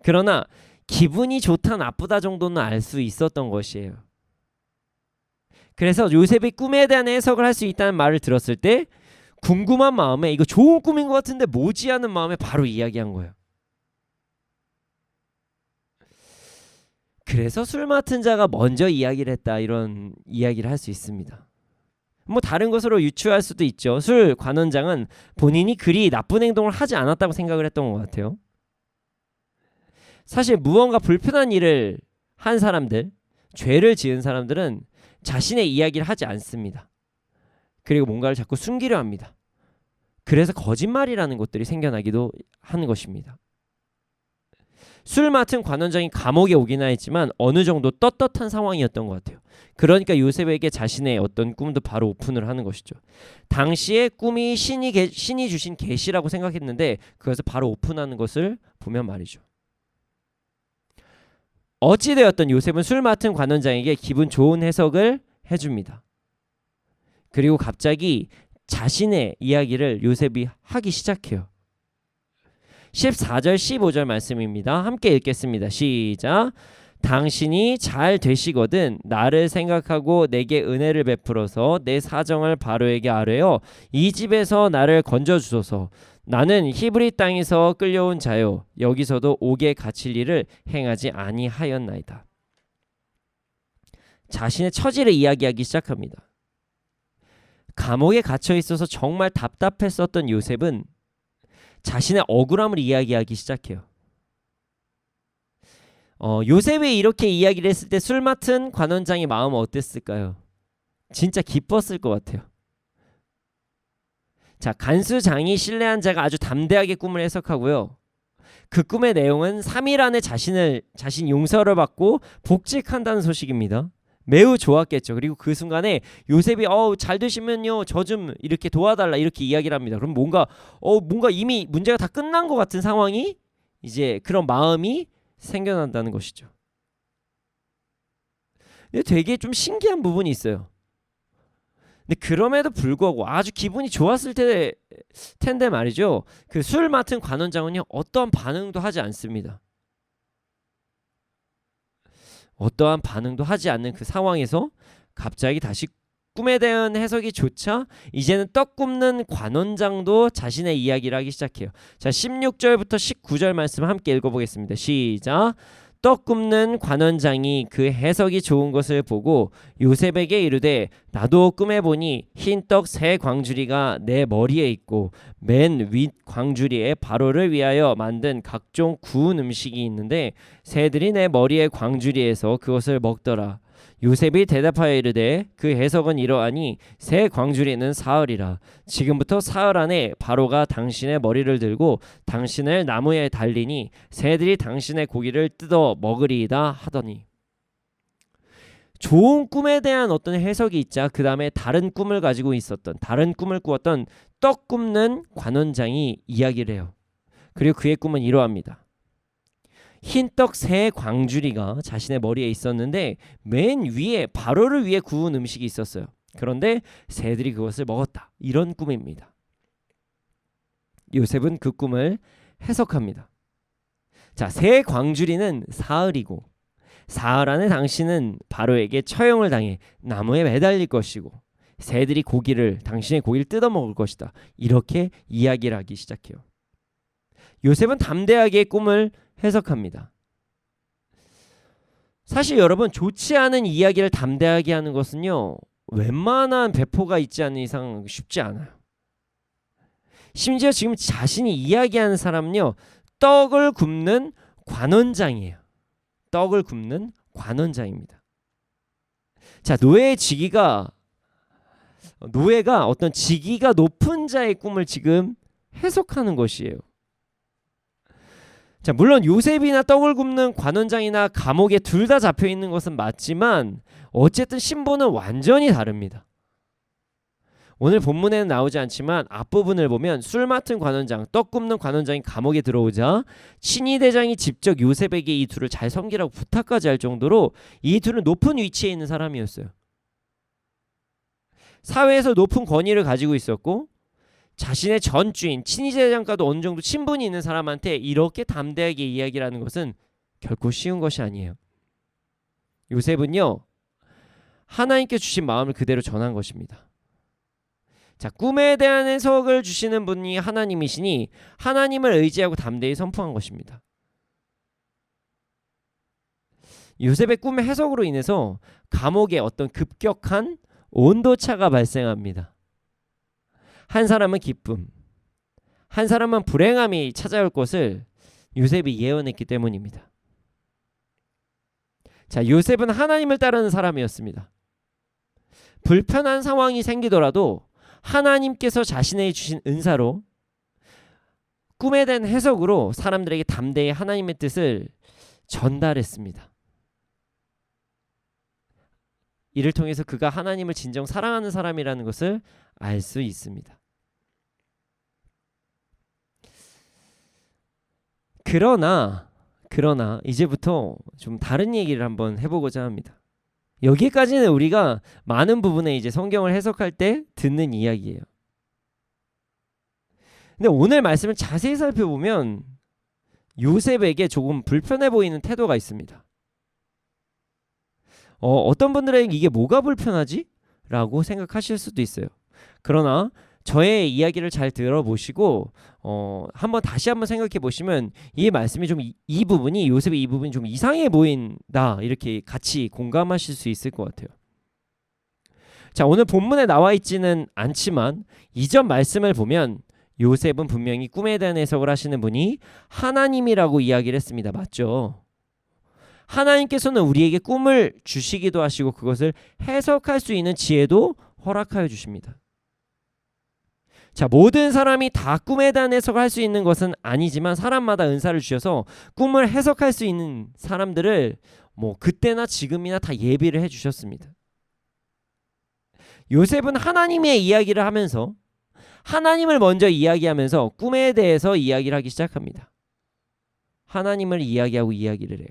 그러나 기분이 좋다, 나쁘다 정도는 알 수 있었던 것이에요. 그래서 요셉이 꿈에 대한 해석을 할 수 있다는 말을 들었을 때 궁금한 마음에 이거 좋은 꿈인 것 같은데 뭐지 하는 마음에 바로 이야기한 거예요. 그래서 술 맡은 자가 먼저 이야기를 했다, 이런 이야기를 할 수 있습니다. 뭐 다른 것으로 유추할 수도 있죠. 술 관원장은 본인이 그리 나쁜 행동을 하지 않았다고 생각을 했던 것 같아요. 사실 무언가 불편한 일을 한 사람들, 죄를 지은 사람들은 자신의 이야기를 하지 않습니다. 그리고 뭔가를 자꾸 숨기려 합니다. 그래서 거짓말이라는 것들이 생겨나기도 하는 것입니다. 술 맡은 관원장이 감옥에 오기나 했지만 어느 정도 떳떳한 상황이었던 것 같아요. 그러니까 요셉에게 자신의 어떤 꿈도 바로 오픈을 하는 것이죠. 당시에 꿈이 신이 주신 계시라고 생각했는데 그것을 바로 오픈하는 것을 보면 말이죠. 어찌되었든 요셉은 술 맡은 관원장에게 기분 좋은 해석을 해줍니다. 그리고 갑자기 자신의 이야기를 요셉이 하기 시작해요. 14절 15절 말씀입니다. 함께 읽겠습니다. 시작. 당신이 잘 되시거든 나를 생각하고 내게 은혜를 베풀어서 내 사정을 바로에게 아뢰어 이 집에서 나를 건져주소서. 나는 히브리 땅에서 끌려온 자요 여기서도 옥에 갇힐 일을 행하지 아니하였나이다. 자신의 처지를 이야기하기 시작합니다. 감옥에 갇혀 있어서 정말 답답했었던 요셉은 자신의 억울함을 이야기하기 시작해요. 요셉이 이렇게 이야기를 했을 때 술 맡은 관원장의 마음은 어땠을까요? 진짜 기뻤을 것 같아요. 자, 간수장이 신뢰한 자가 아주 담대하게 꿈을 해석하고요. 그 꿈의 내용은 3일 안에 자신 용서를 받고 복직한다는 소식입니다. 매우 좋았겠죠. 그리고 그 순간에 요셉이 잘 되시면요 저 좀 이렇게 도와달라 이렇게 이야기를 합니다. 그럼 뭔가 이미 문제가 다 끝난 것 같은 상황이 이제 그런 마음이 생겨난다는 것이죠. 근데 되게 좀 신기한 부분이 있어요. 근데 그럼에도 불구하고 아주 기분이 좋았을 텐데 말이죠. 그 술 맡은 관원장은요 어떠한 반응도 하지 않습니다. 어떠한 반응도 하지 않는 그 상황에서 갑자기 다시 꿈에 대한 해석이 조차 이제는 떡 굽는 관원장도 자신의 이야기를 하기 시작해요. 자, 16절부터 19절 말씀 함께 읽어보겠습니다. 시작. 떡 굽는 관원장이 그 해석이 좋은 것을 보고 요셉에게 이르되 나도 꿈에 보니 흰 떡 세 광주리가 내 머리에 있고 맨 윗 광주리에 바로를 위하여 만든 각종 구운 음식이 있는데 새들이 내 머리에 광주리에서 그것을 먹더라. 요셉이 대답하여 이르되 그 해석은 이러하니 새 광주리는 사흘이라. 지금부터 사흘 안에 바로가 당신의 머리를 들고 당신을 나무에 달리니 새들이 당신의 고기를 뜯어 먹으리이다 하더니. 좋은 꿈에 대한 어떤 해석이 있자 그 다음에 다른 꿈을 가지고 있었던, 다른 꿈을 꾸었던 떡 굽는 관원장이 이야기를 해요. 그리고 그의 꿈은 이러합니다. 흰떡 세 광주리가 자신의 머리에 있었는데 맨 위에 바로를 위해 구운 음식이 있었어요. 그런데 새들이 그것을 먹었다. 이런 꿈입니다. 요셉은 그 꿈을 해석합니다. 자, 세 광주리는 사흘이고 사흘 안에 당신은 바로에게 처형을 당해 나무에 매달릴 것이고 새들이 당신의 고기를 뜯어먹을 것이다. 이렇게 이야기를 하기 시작해요. 요셉은 담대하게 꿈을 해석합니다. 사실 여러분, 좋지 않은 이야기를 담대하게 하는 것은요, 웬만한 배포가 있지 않는 이상 쉽지 않아요. 심지어 지금 자신이 이야기하는 사람은요, 떡을 굽는 관원장이에요. 떡을 굽는 관원장입니다. 자, 노예가 어떤 직위가 높은 자의 꿈을 지금 해석하는 것이에요. 자, 물론 요셉이나 떡을 굽는 관원장이나 감옥에 둘 다 잡혀 있는 것은 맞지만 어쨌든 신분은 완전히 다릅니다. 오늘 본문에는 나오지 않지만 앞부분을 보면 술 맡은 관원장, 떡 굽는 관원장이 감옥에 들어오자 친위 대장이 직접 요셉에게 이 둘을 잘 섬기라고 부탁까지 할 정도로 이 둘은 높은 위치에 있는 사람이었어요. 사회에서 높은 권위를 가지고 있었고 자신의 전주인 친위대장과도 어느 정도 친분이 있는 사람한테 이렇게 담대하게 이야기를 하는 것은 결코 쉬운 것이 아니에요. 요셉은요, 하나님께 주신 마음을 그대로 전한 것입니다. 자, 꿈에 대한 해석을 주시는 분이 하나님이시니 하나님을 의지하고 담대히 선포한 것입니다. 요셉의 꿈의 해석으로 인해서 감옥에 어떤 급격한 온도차가 발생합니다. 한 사람은 기쁨, 한 사람은 불행함이 찾아올 것을 요셉이 예언했기 때문입니다. 자, 요셉은 하나님을 따르는 사람이었습니다. 불편한 상황이 생기더라도 하나님께서 자신에게 주신 은사로 꿈에 대한 해석으로 사람들에게 담대히 하나님의 뜻을 전달했습니다. 이를 통해서 그가 하나님을 진정 사랑하는 사람이라는 것을 알 수 있습니다. 그러나 이제부터 좀 다른 얘기를 한번 해보고자 합니다. 여기까지는 우리가 많은 부분에 이제 성경을 해석할 때 듣는 이야기예요. 근데 오늘 말씀을 자세히 살펴보면 요셉에게 조금 불편해 보이는 태도가 있습니다. 어떤 분들에게 이게 뭐가 불편하지? 라고 생각하실 수도 있어요. 그러나 저의 이야기를 잘 들어보시고 다시 한번 생각해 보시면 이 말씀이 좀 이 부분이 요셉의 이 부분이 좀 이상해 보인다 이렇게 같이 공감하실 수 있을 것 같아요. 자, 오늘 본문에 나와 있지는 않지만 이전 말씀을 보면 요셉은 분명히 꿈에 대한 해석을 하시는 분이 하나님이라고 이야기를 했습니다. 맞죠? 하나님께서는 우리에게 꿈을 주시기도 하시고 그것을 해석할 수 있는 지혜도 허락하여 주십니다. 자, 모든 사람이 다 꿈에 대한 해석을 할 수 있는 것은 아니지만 사람마다 은사를 주셔서 꿈을 해석할 수 있는 사람들을 그때나 지금이나 다 예비를 해주셨습니다. 요셉은 하나님의 이야기를 하면서 하나님을 먼저 이야기하면서 꿈에 대해서 이야기를 하기 시작합니다. 하나님을 이야기하고 이야기를 해요.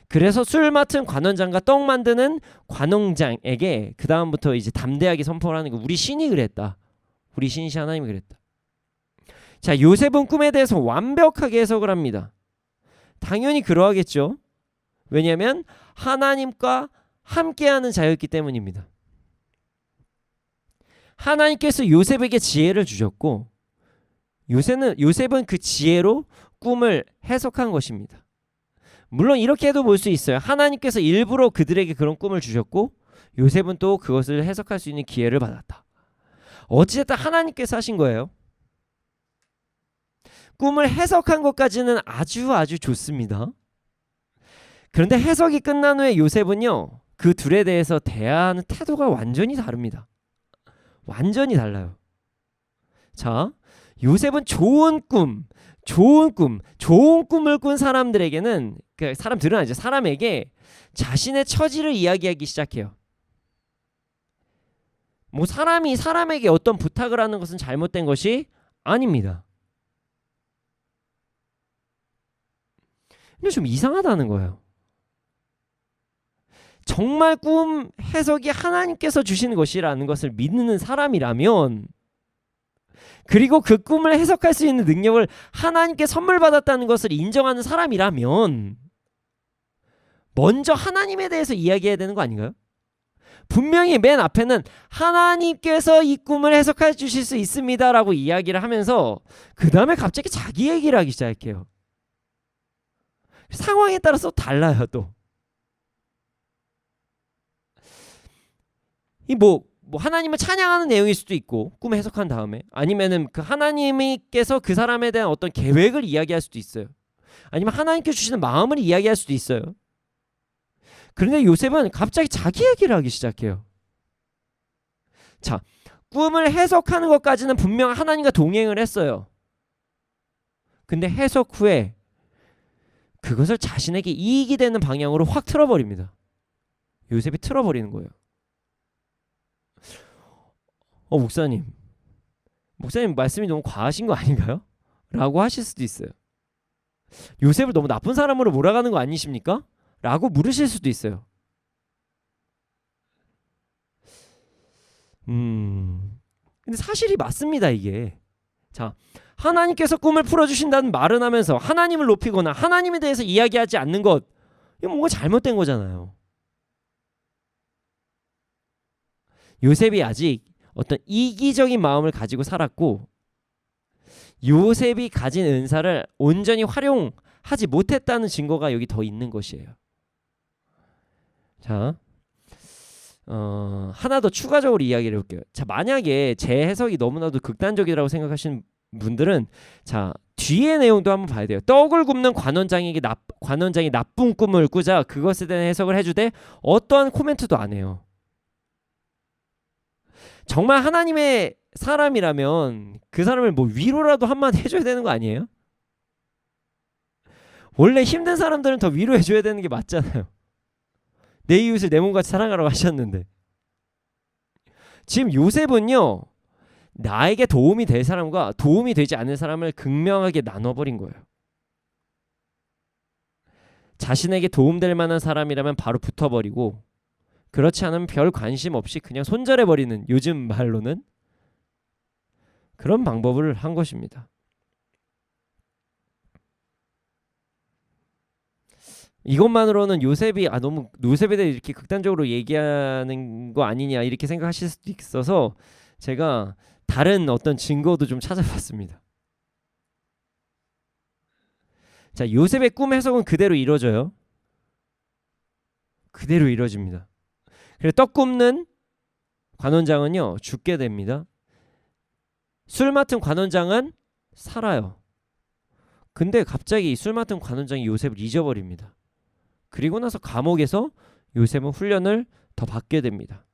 그래서 술 맡은 관원장과 떡 만드는 관원장에게 그 다음부터 이제 담대하게 선포를 하는 거, 우리 신이 그랬다. 우리 신이신 하나님이 그랬다. 자, 요셉은 꿈에 대해서 완벽하게 해석을 합니다. 당연히 그러하겠죠. 왜냐하면 하나님과 함께하는 자였기 때문입니다. 하나님께서 요셉에게 지혜를 주셨고 요셉은 그 지혜로 꿈을 해석한 것입니다. 물론 이렇게도 볼 수 있어요. 하나님께서 일부러 그들에게 그런 꿈을 주셨고 요셉은 또 그것을 해석할 수 있는 기회를 받았다. 어찌됐든 하나님께서 하신 거예요. 꿈을 해석한 것까지는 아주 좋습니다. 그런데 해석이 끝난 후에 요셉은요, 그 둘에 대해서 대하는 태도가 완전히 다릅니다. 완전히 달라요. 자, 요셉은 좋은 꿈을 꾼 사람들에게는, 사람들은 아니죠, 사람에게 자신의 처지를 이야기하기 시작해요. 뭐 사람이 사람에게 어떤 부탁을 하는 것은 잘못된 것이 아닙니다. 근데 좀 이상하다는 거예요. 정말 꿈 해석이 하나님께서 주시는 것이라는 것을 믿는 사람이라면, 그리고 그 꿈을 해석할 수 있는 능력을 하나님께 선물 받았다는 것을 인정하는 사람이라면 먼저 하나님에 대해서 이야기해야 되는 거 아닌가요? 분명히 맨 앞에는 하나님께서 이 꿈을 해석해 주실 수 있습니다 라고 이야기를 하면서 그 다음에 갑자기 자기 얘기를 하기 시작해요. 상황에 따라서 달라요. 또 이 뭐 하나님을 찬양하는 내용일 수도 있고, 꿈 해석한 다음에, 아니면은 그 하나님께서 그 사람에 대한 어떤 계획을 이야기할 수도 있어요. 아니면 하나님께 주시는 마음을 이야기할 수도 있어요. 그런데 요셉은 갑자기 자기 얘기를 하기 시작해요. 자, 꿈을 해석하는 것까지는 분명 하나님과 동행을 했어요. 근데 해석 후에 그것을 자신에게 이익이 되는 방향으로 확 틀어버립니다. 요셉이 틀어버리는 거예요. 목사님 말씀이 너무 과하신 거 아닌가요? 라고 하실 수도 있어요. 요셉을 너무 나쁜 사람으로 몰아가는 거 아니십니까? 라고 물으실 수도 있어요. 근데 사실이 맞습니다, 이게. 자, 하나님께서 꿈을 풀어주신다는 말은 하면서 하나님을 높이거나 하나님에 대해서 이야기하지 않는 것, 이거 뭔가 잘못된 거잖아요. 요셉이 아직 어떤 이기적인 마음을 가지고 살았고, 요셉이 가진 은사를 온전히 활용하지 못했다는 증거가 여기 더 있는 것이에요. 자, 하나 더 추가적으로 이야기를 해볼게요. 자, 만약에 제 해석이 너무나도 극단적이라고 생각하시는 분들은, 자, 뒤의 내용도 한번 봐야 돼요. 떡을 굽는 관원장이 나쁜 꿈을 꾸자 그것에 대한 해석을 해주되 어떠한 코멘트도 안 해요. 정말 하나님의 사람이라면 그 사람을 뭐 위로라도 한마디 해줘야 되는 거 아니에요? 원래 힘든 사람들은 더 위로해줘야 되는 게 맞잖아요. 내 이웃을 내 몸같이 사랑하라고 하셨는데, 지금 요셉은요, 나에게 도움이 될 사람과 도움이 되지 않는 사람을 극명하게 나눠버린 거예요. 자신에게 도움될 만한 사람이라면 바로 붙어버리고, 그렇지 않으면 별 관심 없이 그냥 손절해버리는, 요즘 말로는 그런 방법을 한 것입니다. 이것만으로는 요셉에 대해 이렇게 극단적으로 얘기하는 거 아니냐 이렇게 생각하실 수도 있어서 제가 다른 어떤 증거도 좀 찾아봤습니다. 자, 요셉의 꿈 해석은 그대로 이루어져요. 그대로 이루어집니다. 그래서 떡 굽는 관원장은요, 죽게 됩니다. 술 맡은 관원장은 살아요. 근데 갑자기 술 맡은 관원장이 요셉을 잊어버립니다. 그리고 나서 감옥에서 요셉은 훈련을 더 받게 됩니다.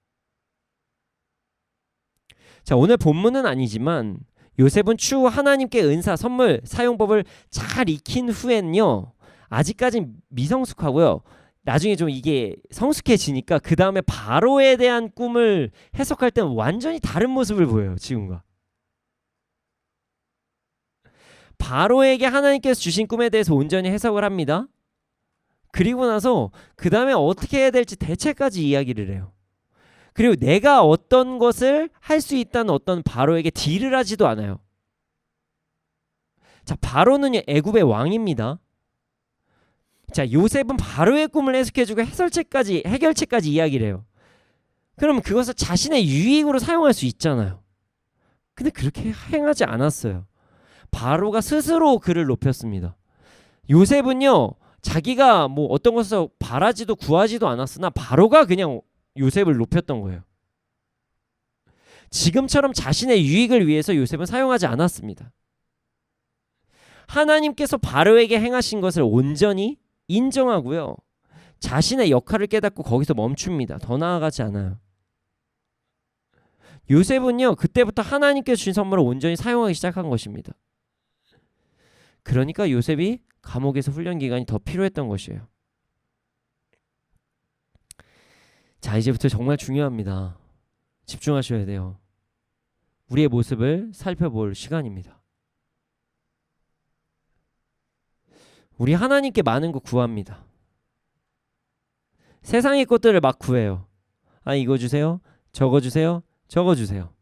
자, 오늘 본문은 아니지만 요셉은 추후 하나님께 은사, 선물, 사용법을 잘 익힌 후엔요, 아직까지 미성숙하고요, 나중에 좀 이게 성숙해지니까 그 다음에 바로에 대한 꿈을 해석할 때는 완전히 다른 모습을 보여요. 지금과. 바로에게 하나님께서 주신 꿈에 대해서 온전히 해석을 합니다. 그리고 나서 그 다음에 어떻게 해야 될지 대책까지 이야기를 해요. 그리고 내가 어떤 것을 할 수 있다는 어떤 바로에게 딜을 하지도 않아요. 자, 바로는 애굽의 왕입니다. 자, 요셉은 바로의 꿈을 해석해주고 해결책까지 이야기를 해요. 그럼 그것을 자신의 유익으로 사용할 수 있잖아요. 근데 그렇게 행하지 않았어요. 바로가 스스로 그를 높였습니다. 요셉은요, 자기가 뭐 어떤 것을 바라지도 구하지도 않았으나 바로가 그냥 요셉을 높였던 거예요. 지금처럼 자신의 유익을 위해서 요셉은 사용하지 않았습니다. 하나님께서 바로에게 행하신 것을 온전히 인정하고요. 자신의 역할을 깨닫고 거기서 멈춥니다. 더 나아가지 않아요. 요셉은요, 그때부터 하나님께서 주신 선물을 온전히 사용하기 시작한 것입니다. 그러니까 요셉이 감옥에서 훈련 기간이 더 필요했던 것이에요. 자, 이제부터 정말 중요합니다. 집중하셔야 돼요. 우리의 모습을 살펴볼 시간입니다. 우리 하나님께 많은 거 구합니다. 세상의 것들을 막 구해요. 아, 이거 주세요. 저거 주세요. 저거 주세요.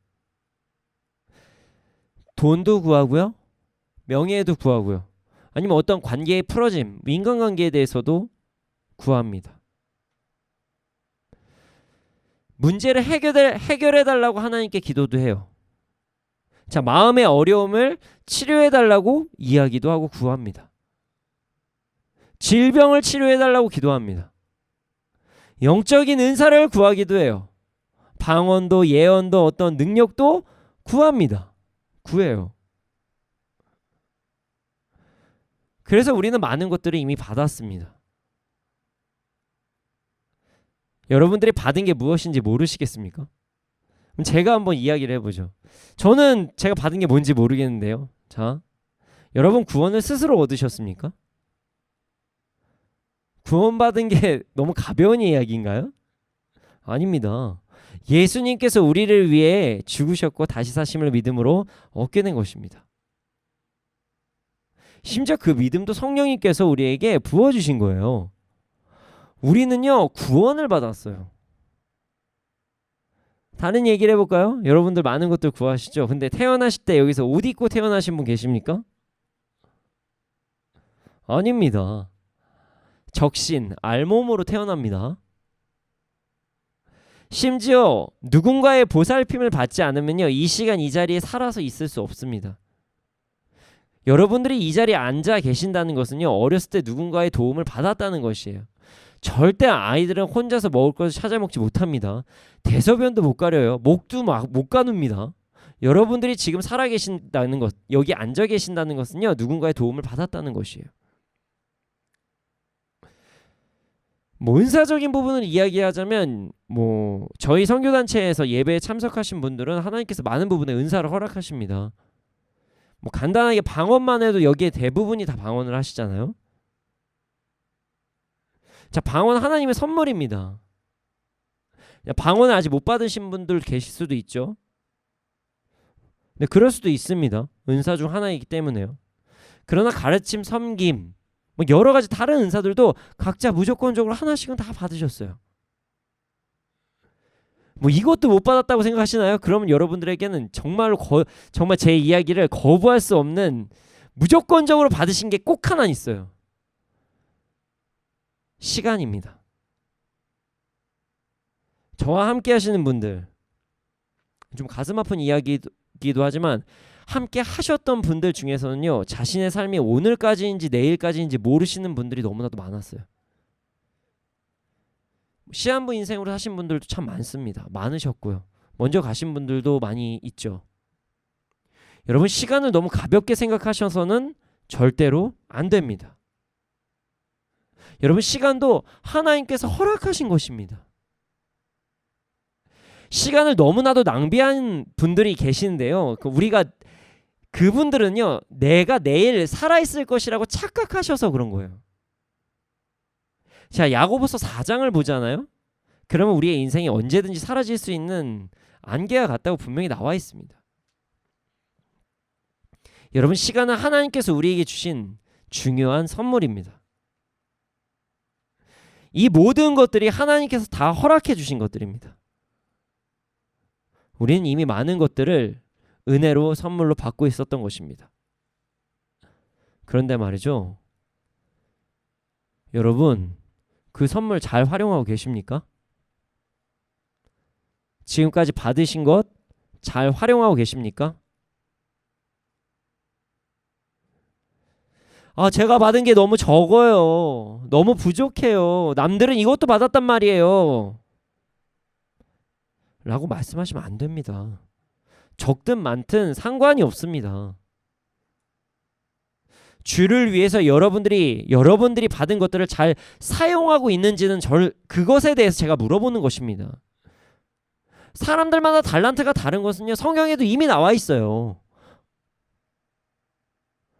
돈도 구하고요. 명예도 구하고요. 아니면 어떤 관계의 풀어짐, 인간관계에 대해서도 구합니다. 문제를 해결해달라고 하나님께 기도도 해요. 자, 마음의 어려움을 치료해달라고 이야기도 하고 구합니다. 질병을 치료해달라고 기도합니다. 영적인 은사를 구하기도 해요. 방언도 예언도 어떤 능력도 구합니다. 구해요. 그래서 우리는 많은 것들을 이미 받았습니다. 여러분들이 받은 게 무엇인지 모르시겠습니까? 그럼 제가 한번 이야기를 해보죠. 저는 제가 받은 게 뭔지 모르겠는데요. 자, 여러분 구원을 스스로 얻으셨습니까? 구원받은 게 너무 가벼운 이야기인가요? 아닙니다. 예수님께서 우리를 위해 죽으셨고 다시 사심을 믿음으로 얻게 된 것입니다. 심지어 그 믿음도 성령님께서 우리에게 부어주신 거예요. 우리는요, 구원을 받았어요. 다른 얘기를 해볼까요? 여러분들 많은 것들 구하시죠? 근데 태어나실 때 여기서 옷 입고 태어나신 분 계십니까? 아닙니다. 적신, 알몸으로 태어납니다. 심지어 누군가의 보살핌을 받지 않으면요, 이 시간 이 자리에 살아서 있을 수 없습니다. 여러분들이 이 자리에 앉아 계신다는 것은요, 어렸을 때 누군가의 도움을 받았다는 것이에요. 절대 아이들은 혼자서 먹을 것을 찾아 먹지 못합니다. 대소변도 못 가려요. 목도 못 가눕니다. 여러분들이 지금 살아 계신다는 것, 여기 앉아 계신다는 것은요, 누군가의 도움을 받았다는 것이에요. 뭐 은사적인 부분을 이야기하자면 뭐 저희 선교단체에서 예배에 참석하신 분들은 하나님께서 많은 부분에 은사를 허락하십니다. 뭐 간단하게 방언만 해도 여기에 대부분이 다 방언을 하시잖아요. 자, 방언 하나님의 선물입니다. 방언을 아직 못 받으신 분들 계실 수도 있죠. 근데 그럴 수도 있습니다. 은사 중 하나이기 때문에요. 그러나 가르침, 섬김, 뭐 여러 가지 다른 은사들도 각자 무조건적으로 하나씩은 다 받으셨어요. 뭐 이것도 못 받았다고 생각하시나요? 그러면 여러분들에게는 정말 제 이야기를 거부할 수 없는 무조건적으로 받으신 게 꼭 하나 있어요. 시간입니다. 저와 함께 하시는 분들, 좀 가슴 아픈 이야기이기도 하지만 함께 하셨던 분들 중에서는요, 자신의 삶이 오늘까지인지 내일까지인지 모르시는 분들이 너무나도 많았어요. 시한부 인생으로 사신 분들도 참 많습니다. 많으셨고요. 먼저 가신 분들도 많이 있죠. 여러분, 시간을 너무 가볍게 생각하셔서는 절대로 안 됩니다. 여러분, 시간도 하나님께서 허락하신 것입니다. 시간을 너무나도 낭비한 분들이 계시는데요. 우리가 그분들은요, 내가 내일 살아있을 것이라고 착각하셔서 그런 거예요. 자, 야고보서 4장을 보잖아요. 그러면 우리의 인생이 언제든지 사라질 수 있는 안개와 같다고 분명히 나와 있습니다. 여러분, 시간은 하나님께서 우리에게 주신 중요한 선물입니다. 이 모든 것들이 하나님께서 다 허락해 주신 것들입니다. 우리는 이미 많은 것들을 은혜로 선물로 받고 있었던 것입니다. 그런데 말이죠, 여러분, 그 선물 잘 활용하고 계십니까? 지금까지 받으신 것 잘 활용하고 계십니까? 아, 제가 받은 게 너무 적어요. 너무 부족해요. 남들은 이것도 받았단 말이에요. 라고 말씀하시면 안 됩니다. 적든 많든 상관이 없습니다. 주를 위해서 여러분들이 받은 것들을 잘 사용하고 있는지는 그것에 대해서 제가 물어보는 것입니다. 사람들마다 달란트가 다른 것은요, 성경에도 이미 나와 있어요.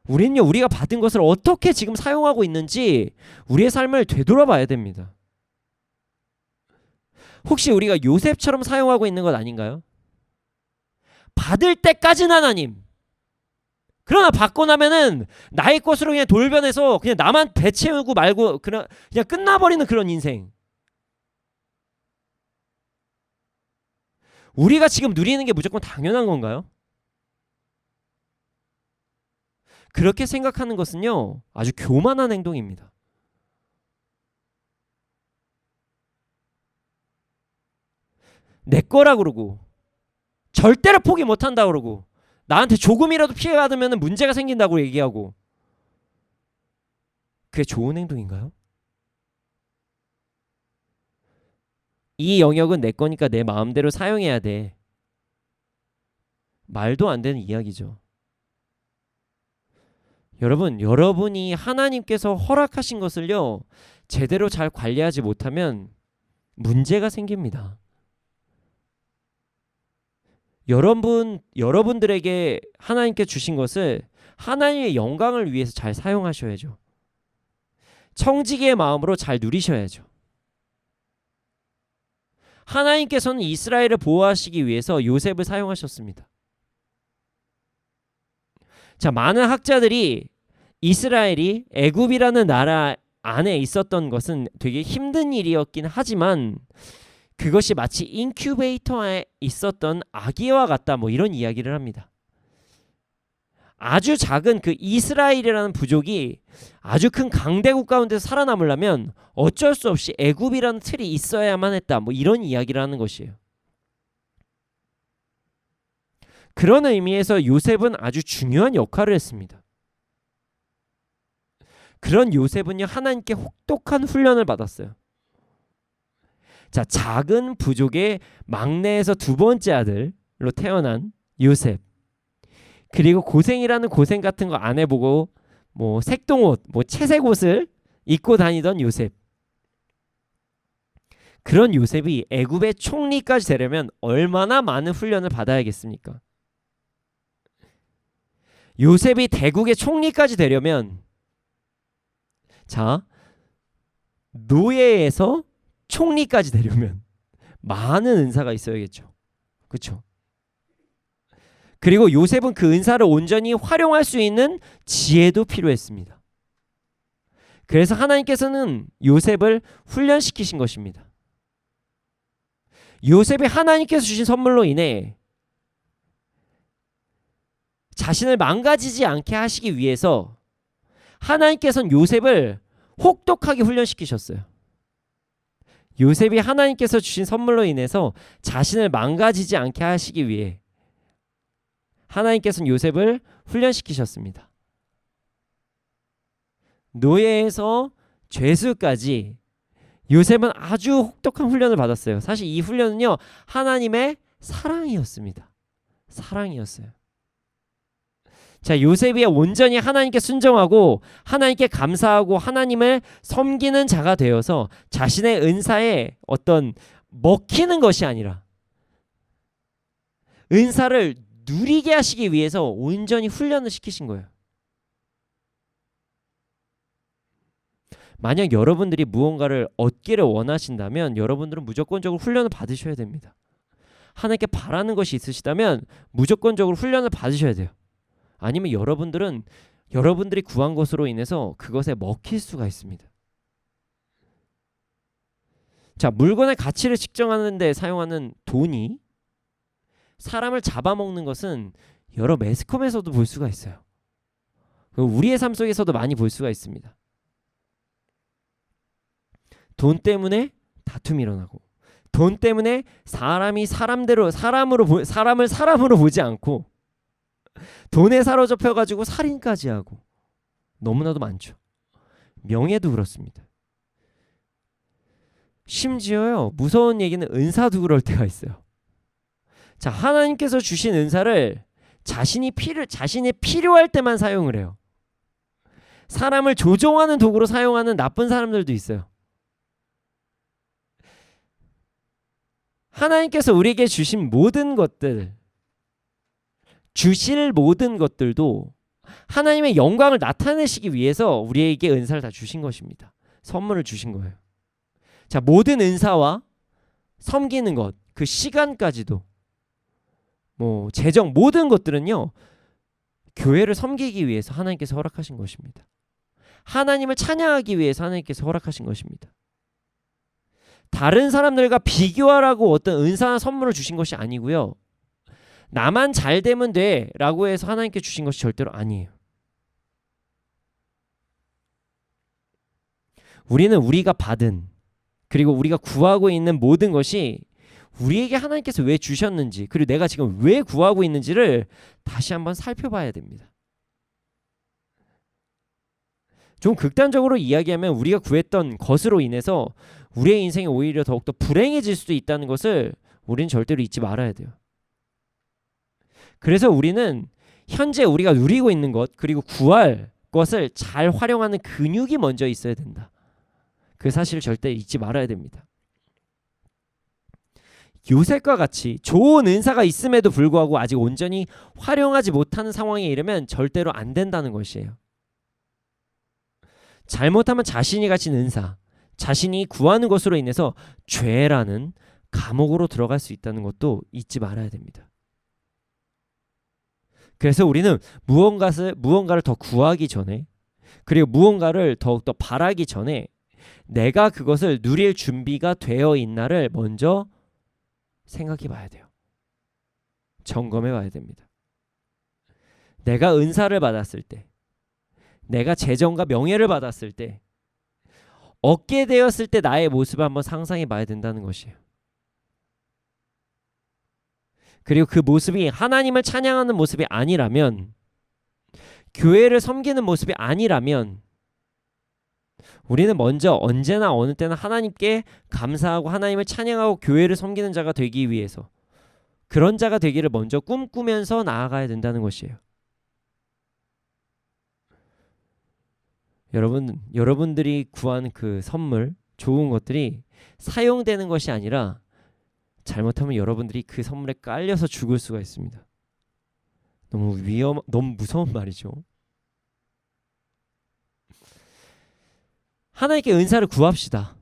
우리는요, 우리가 받은 것을 어떻게 지금 사용하고 있는지 우리의 삶을 되돌아봐야 됩니다. 혹시 우리가 요셉처럼 사용하고 있는 것 아닌가요? 받을 때까지는 하나님, 그러나 받고 나면은 나의 것으로 그냥 돌변해서 그냥 나만 배 채우고 말고 그냥 끝나버리는 그런 인생. 우리가 지금 누리는 게 무조건 당연한 건가요? 그렇게 생각하는 것은요, 아주 교만한 행동입니다. 내 거라 그러고 절대로 포기 못한다 그러고 나한테 조금이라도 피해 받으면 문제가 생긴다고 얘기하고, 그게 좋은 행동인가요? 이 영역은 내 거니까 내 마음대로 사용해야 돼. 말도 안 되는 이야기죠. 여러분, 여러분이 하나님께서 허락하신 것을요, 제대로 잘 관리하지 못하면 문제가 생깁니다. 여러분들에게 하나님께 주신 것을 하나님의 영광을 위해서 잘 사용하셔야죠. 청지기의 마음으로 잘 누리셔야죠. 하나님께서는 이스라엘을 보호하시기 위해서 요셉을 사용하셨습니다. 자, 많은 학자들이 이스라엘이 애굽이라는 나라 안에 있었던 것은 되게 힘든 일이었긴 하지만 그것이 마치 인큐베이터에 있었던 아기와 같다, 뭐 이런 이야기를 합니다. 아주 작은 그 이스라엘이라는 부족이 아주 큰 강대국 가운데서 살아남으려면 어쩔 수 없이 애굽이라는 틀이 있어야만 했다, 뭐 이런 이야기를 하는 것이에요. 그런 의미에서 요셉은 아주 중요한 역할을 했습니다. 그런 요셉은요, 하나님께 혹독한 훈련을 받았어요. 자, 작은 부족의 막내에서 두 번째 아들로 태어난 요셉, 그리고 고생이라는 고생 같은 거 안 해보고 뭐 색동옷, 뭐 채색 옷을 입고 다니던 요셉, 그런 요셉이 애굽의 총리까지 되려면 얼마나 많은 훈련을 받아야겠습니까? 요셉이 대국의 총리까지 되려면, 자, 노예에서 총리까지 되려면 많은 은사가 있어야겠죠. 그렇죠? 그리고 요셉은 그 은사를 온전히 활용할 수 있는 지혜도 필요했습니다. 그래서 하나님께서는 요셉을 훈련시키신 것입니다. 요셉이 하나님께서 주신 선물로 인해 자신을 망가지지 않게 하시기 위해서 하나님께서는 요셉을 혹독하게 훈련시키셨어요. 요셉이 하나님께서 주신 선물로 인해서 자신을 망가지지 않게 하시기 위해 하나님께서는 요셉을 훈련시키셨습니다. 노예에서 죄수까지 요셉은 아주 혹독한 훈련을 받았어요. 사실 이 훈련은요, 하나님의 사랑이었습니다. 사랑이었어요. 자, 요셉이 온전히 하나님께 순종하고 하나님께 감사하고 하나님을 섬기는 자가 되어서 자신의 은사에 어떤 먹히는 것이 아니라 은사를 누리게 하시기 위해서 온전히 훈련을 시키신 거예요. 만약 여러분들이 무언가를 얻기를 원하신다면 여러분들은 무조건적으로 훈련을 받으셔야 됩니다. 하나님께 바라는 것이 있으시다면 무조건적으로 훈련을 받으셔야 돼요. 아니면 여러분들이 구한 것으로 인해서 그것에 먹힐 수가 있습니다. 자, 물건의 가치를 측정하는 데 사용하는 돈이 사람을 잡아먹는 것은 여러 매스컴에서도 볼 수가 있어요. 우리의 삶 속에서도 많이 볼 수가 있습니다. 돈 때문에 다툼이 일어나고, 돈 때문에 사람을 사람으로 보지 않고 돈에 사로잡혀 가지고 살인까지 하고, 너무나도 많죠. 명예도 그렇습니다. 심지어요, 무서운 얘기는 은사도 그럴 때가 있어요. 자, 하나님께서 주신 은사를 자신이 필요할 때만 사용을 해요. 사람을 조종하는 도구로 사용하는 나쁜 사람들도 있어요. 하나님께서 우리에게 주신 모든 것들, 주실 모든 것들도 하나님의 영광을 나타내시기 위해서 우리에게 은사를 다 주신 것입니다. 선물을 주신 거예요. 자, 모든 은사와 섬기는 것, 그 시간까지도, 재정, 모든 것들은요, 교회를 섬기기 위해서 하나님께서 허락하신 것입니다. 하나님을 찬양하기 위해서 하나님께서 허락하신 것입니다. 다른 사람들과 비교하라고 어떤 은사나 선물을 주신 것이 아니고요. 나만 잘 되면 돼 라고 해서 하나님께 주신 것이 절대로 아니에요. 우리는 우리가 받은, 그리고 우리가 구하고 있는 모든 것이 우리에게 하나님께서 왜 주셨는지, 그리고 내가 지금 왜 구하고 있는지를 다시 한번 살펴봐야 됩니다. 좀 극단적으로 이야기하면 우리가 구했던 것으로 인해서 우리의 인생이 오히려 더욱더 불행해질 수도 있다는 것을 우리는 절대로 잊지 말아야 돼요. 그래서 우리는 현재 우리가 누리고 있는 것, 그리고 구할 것을 잘 활용하는 근육이 먼저 있어야 된다. 그 사실을 절대 잊지 말아야 됩니다. 요셉과 같이 좋은 은사가 있음에도 불구하고 아직 온전히 활용하지 못하는 상황에 이르면 절대로 안 된다는 것이에요. 잘못하면 자신이 가진 은사, 자신이 구하는 것으로 인해서 죄라는 감옥으로 들어갈 수 있다는 것도 잊지 말아야 됩니다. 그래서 우리는 무언가를 더 구하기 전에, 그리고 무언가를 더욱더 바라기 전에 내가 그것을 누릴 준비가 되어 있나를 먼저 생각해 봐야 돼요. 점검해 봐야 됩니다. 내가 은사를 받았을 때, 내가 재정과 명예를 받았을 때, 얻게 되었을 때 나의 모습을 한번 상상해 봐야 된다는 것이에요. 그리고 그 모습이 하나님을 찬양하는 모습이 아니라면, 교회를 섬기는 모습이 아니라면, 우리는 먼저 언제나 어느 때나 하나님께 감사하고 하나님을 찬양하고 교회를 섬기는 자가 되기 위해서 그런 자가 되기를 먼저 꿈꾸면서 나아가야 된다는 것이에요. 여러분들이 구한 그 선물, 좋은 것들이 사용되는 것이 아니라 잘못하면 여러분들이 그 선물에 깔려서 죽을 수가 있습니다. 너무 무서운 말이죠. 하나님께 은사를 구합시다.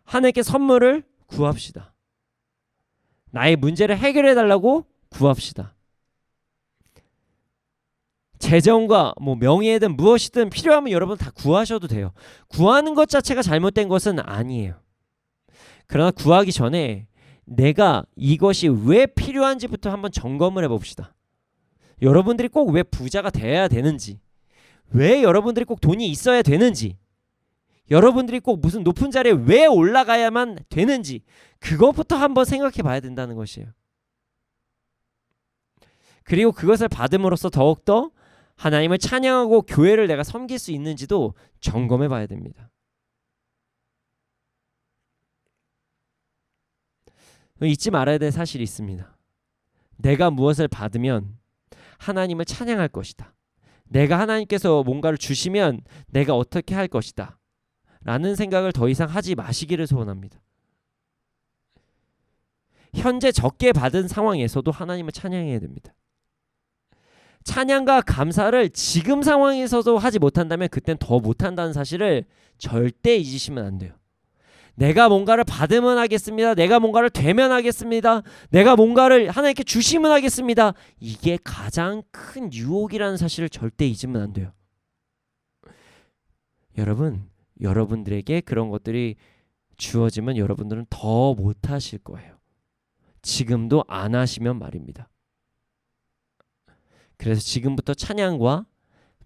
하나님께 선물을 구합시다. 나의 문제를 해결해 달라고 구합시다. 재정과 명예든 무엇이든 필요하면 여러분 다 구하셔도 돼요. 구하는 것 자체가 잘못된 것은 아니에요. 그러나 구하기 전에 내가 이것이 왜 필요한지부터 한번 점검을 해봅시다. 여러분들이 꼭 왜 부자가 돼야 되는지, 왜 여러분들이 꼭 돈이 있어야 되는지, 여러분들이 꼭 무슨 높은 자리에 왜 올라가야만 되는지, 그것부터 한번 생각해 봐야 된다는 것이에요. 그리고 그것을 받음으로써 더욱더 하나님을 찬양하고 교회를 내가 섬길 수 있는지도 점검해 봐야 됩니다. 잊지 말아야 될 사실이 있습니다. 내가 무엇을 받으면 하나님을 찬양할 것이다. 내가 하나님께서 뭔가를 주시면 내가 어떻게 할 것이다 라는 생각을 더 이상 하지 마시기를 소원합니다. 현재 적게 받은 상황에서도 하나님을 찬양해야 됩니다. 찬양과 감사를 지금 상황에서도 하지 못한다면 그땐 더 못한다는 사실을 절대 잊으시면 안 돼요. 내가 뭔가를 받으면 하겠습니다. 내가 뭔가를 되면 하겠습니다. 내가 뭔가를 하나님께 주시면 하겠습니다. 이게 가장 큰 유혹이라는 사실을 절대 잊으면 안 돼요. 여러분들에게 그런 것들이 주어지면 여러분들은 더 못하실 거예요. 지금도 안 하시면 말입니다. 그래서 지금부터 찬양과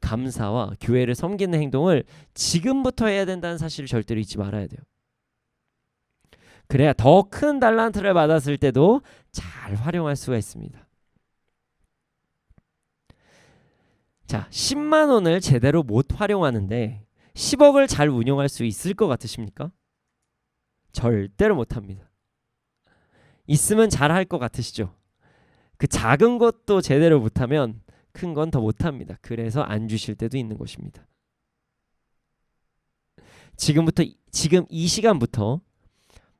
감사와 교회를 섬기는 행동을 지금부터 해야 된다는 사실을 절대로 잊지 말아야 돼요. 그래야 더 큰 달란트를 받았을 때도 잘 활용할 수가 있습니다. 자, 10만 원을 제대로 못 활용하는데 10억을 잘 운용할 수 있을 것 같으십니까? 절대로 못합니다. 있으면 잘할 것 같으시죠? 그 작은 것도 제대로 못하면 큰 건 더 못합니다. 그래서 안 주실 때도 있는 것입니다. 지금 이 시간부터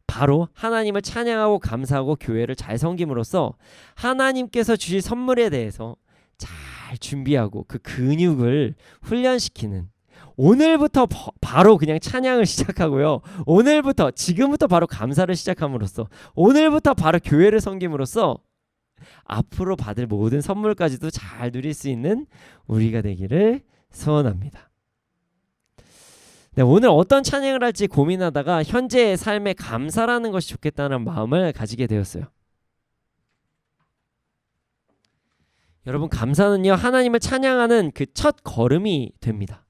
바로 하나님을 찬양하고 감사하고 교회를 잘 섬김으로써 하나님께서 주실 선물에 대해서 잘 준비하고 그 근육을 훈련시키는, 오늘부터 바로 그냥 찬양을 시작하고요. 지금부터 바로 감사를 시작함으로써, 오늘부터 바로 교회를 섬김으로써 앞으로 받을 모든 선물까지도 잘 누릴 수 있는 우리가 되기를 소원합니다. 네, 오늘 어떤 찬양을 할지 고민하다가 현재의 삶에 감사라는 것이 좋겠다는 마음을 가지게 되었어요. 여러분, 감사는요, 하나님을 찬양하는 그 첫 걸음이 됩니다.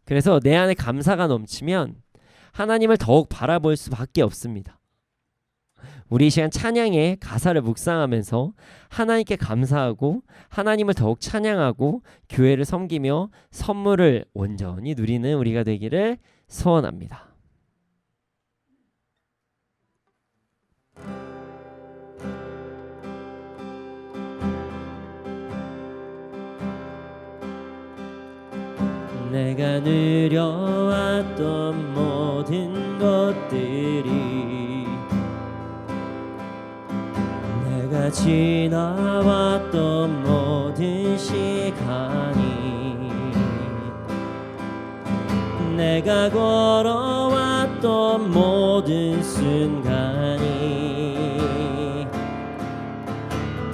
그래서 내 안에 감사가 넘치면 하나님을 더욱 바라볼 수밖에 없습니다. 우리 이 시간 찬양의 가사를 묵상하면서 하나님께 감사하고 하나님을 더욱 찬양하고 교회를 섬기며 선물을 온전히 누리는 우리가 되기를 소원합니다. 내가 누려왔던 모든 것들이, 내가 지나왔던 모든 시간이, 내가 걸어왔던 모든 순간이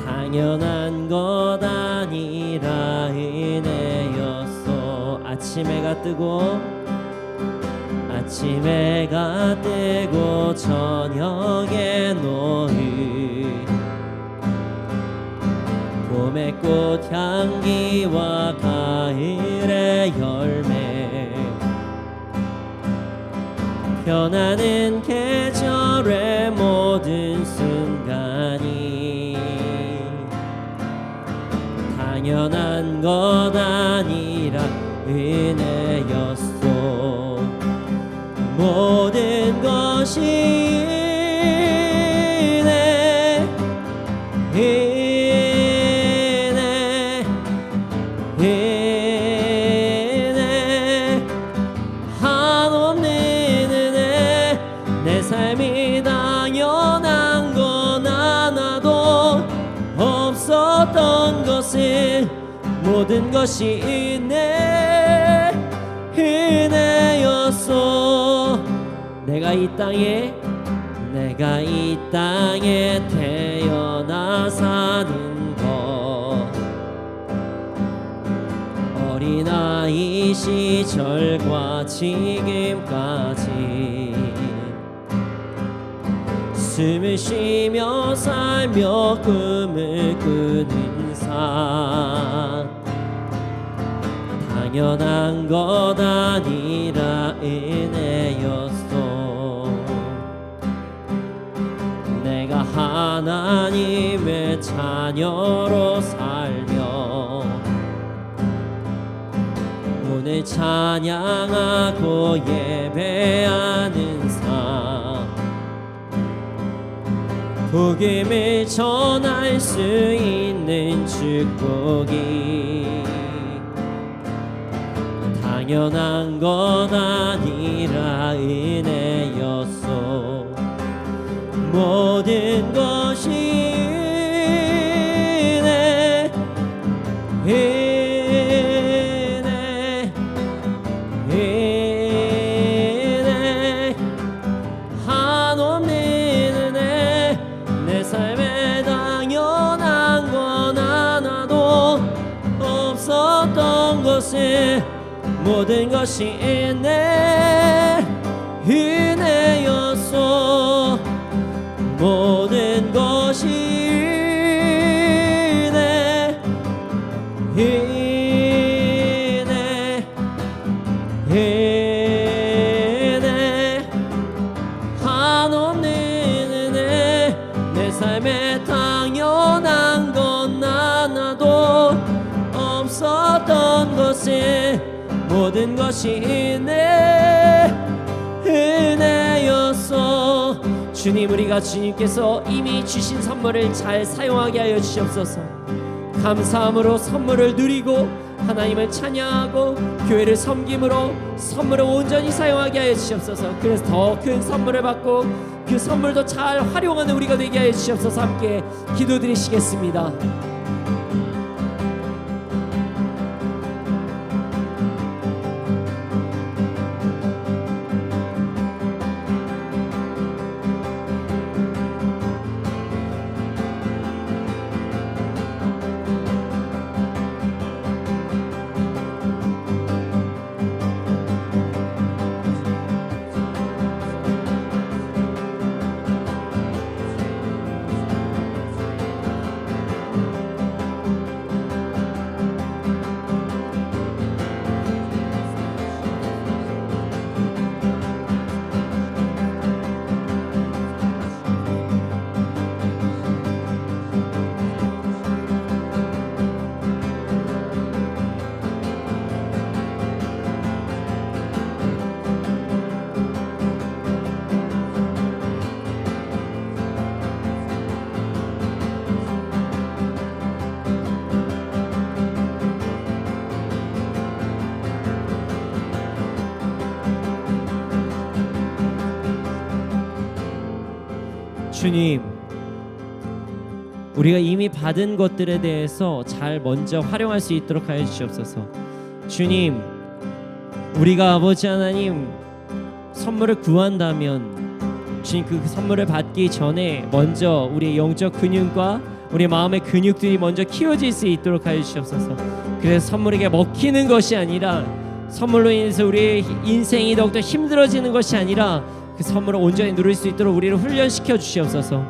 당연한 것 아니라 은혜였어. 아침 해가 뜨고 저녁에 노을, 봄의 꽃향기와 가을의 열매, 변하는 계절의 모든 순간이 당연한 것 아니라 은혜였소. 모든 것이 은혜, 한없는 은혜. 내 삶이 당연한 건 하나도 없었던 것은 모든 것이 은혜였소. 내가 이 땅에 태어나 사는 것, 어린아이 시절과 지금까지 숨을 쉬며 살며 꿈을 꾸는 삶, 당연한 것 아니라 은혜였소. 내가 하나님의 자녀로 살며 오늘 찬양하고 예배하는 삶, 복음을 전할 수 있는 축복이 당연한 것 아니라 은혜였소. 모든 것이 은혜, 한없는 은혜. 내 삶에 당연한 건 하나도 없었던 것을 모든 것이 은혜였소. 모든 것이 은혜, 한없는 은혜. 내 삶에 당연한 건 하나도 모든 것이 내 은혜였어. 주님, 우리가 주님께서 이미 주신 선물을 잘 사용하게 하여 주시옵소서. 감사함으로 선물을 누리고 하나님을 찬양하고 교회를 섬김으로 선물을 온전히 사용하게 하여 주시옵소서. 그래서 더 큰 선물을 받고 그 선물도 잘 활용하는 우리가 되게 하여 주시옵소서. 함께 기도드리시겠습니다. 주님, 우리가 이미 받은 것들에 대해서 잘 먼저 활용할 수 있도록 하여 주시옵소서. 주님, 우리가 아버지 하나님 선물을 구한다면 주님, 그 선물을 받기 전에 먼저 우리의 영적 근육과 우리 마음의 근육들이 먼저 키워질 수 있도록 하여 주시옵소서. 그래서 선물에게 먹히는 것이 아니라, 선물로 인해서 우리의 인생이 더욱더 힘들어지는 것이 아니라 그 선물을 온전히 누릴 수 있도록 우리를 훈련시켜 주시옵소서.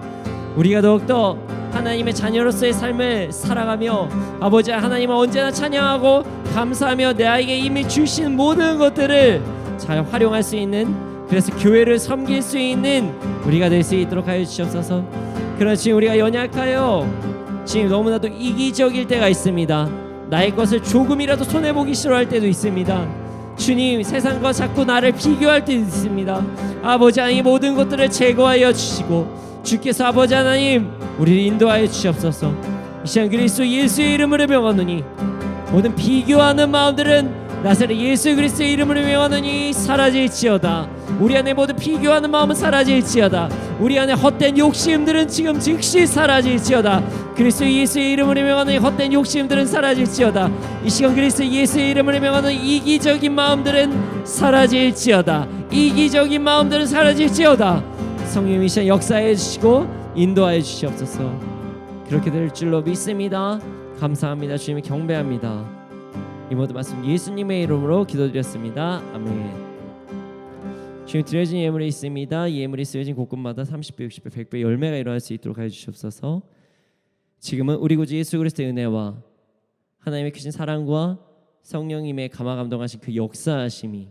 우리가 더욱더 하나님의 자녀로서의 삶을 살아가며 아버지 하나님을 언제나 찬양하고 감사하며 나에게 이미 주신 모든 것들을 잘 활용할 수 있는, 그래서 교회를 섬길 수 있는 우리가 될 수 있도록 하여 주시옵소서. 그러나 지금 우리가 연약하여 지금 너무나도 이기적일 때가 있습니다. 나의 것을 조금이라도 손해보기 싫어할 때도 있습니다. 주님, 세상과 자꾸 나를 비교할 때도 있습니다. 아버지 하나님, 모든 것들을 제거하여 주시고 주께서 아버지 하나님 우리를 인도하여 주시옵소서. 이 시간 그리스도 예수의 이름으로 명하노니 모든 비교하는 마음들은 나사렛 예수 그리스도의 이름으로 명하노니 사라질지어다. 우리 안에 모든 비교하는 마음은 사라질지어다. 우리 안에 헛된 욕심들은 지금 즉시 사라질지어다. 그리스도 예수의 이름으로 명하노니 헛된 욕심들은 사라질지어다. 이 시간 그리스도 예수의 이름으로 명하노니 이기적인 마음들은 사라질지어다. 이기적인 마음들은 사라질지어다. 성령 이 시간 역사해 주시고 인도하여 주시옵소서. 그렇게 될 줄로 믿습니다. 감사합니다. 주님을 경배합니다. 이 모든 말씀 예수님의 이름으로 기도드렸습니다. 아멘. 주님, 드려진 예물이 있습니다. 이 예물이 쓰여진 곳곳마다 30배, 60배, 100배 열매가 일어날 수 있도록 하여 주시옵소서. 지금은 우리 구주 예수 그리스도의 은혜와 하나님의 크신 사랑과 성령님의 감화 감동하신 그 역사하심이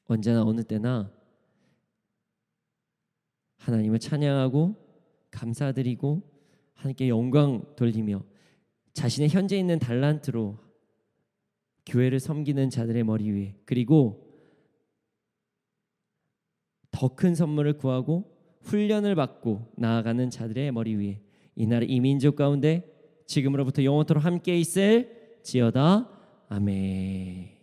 언제나 어느 때나 하나님을 찬양하고 감사드리고 하나님께 영광 돌리며 자신의 현재 있는 달란트로 교회를 섬기는 자들의 머리 위에, 그리고 더 큰 선물을 구하고 훈련을 받고 나아가는 자들의 머리 위에 이 나라 이 민족 가운데 지금으로부터 영원토록 함께 있을지어다. 아멘.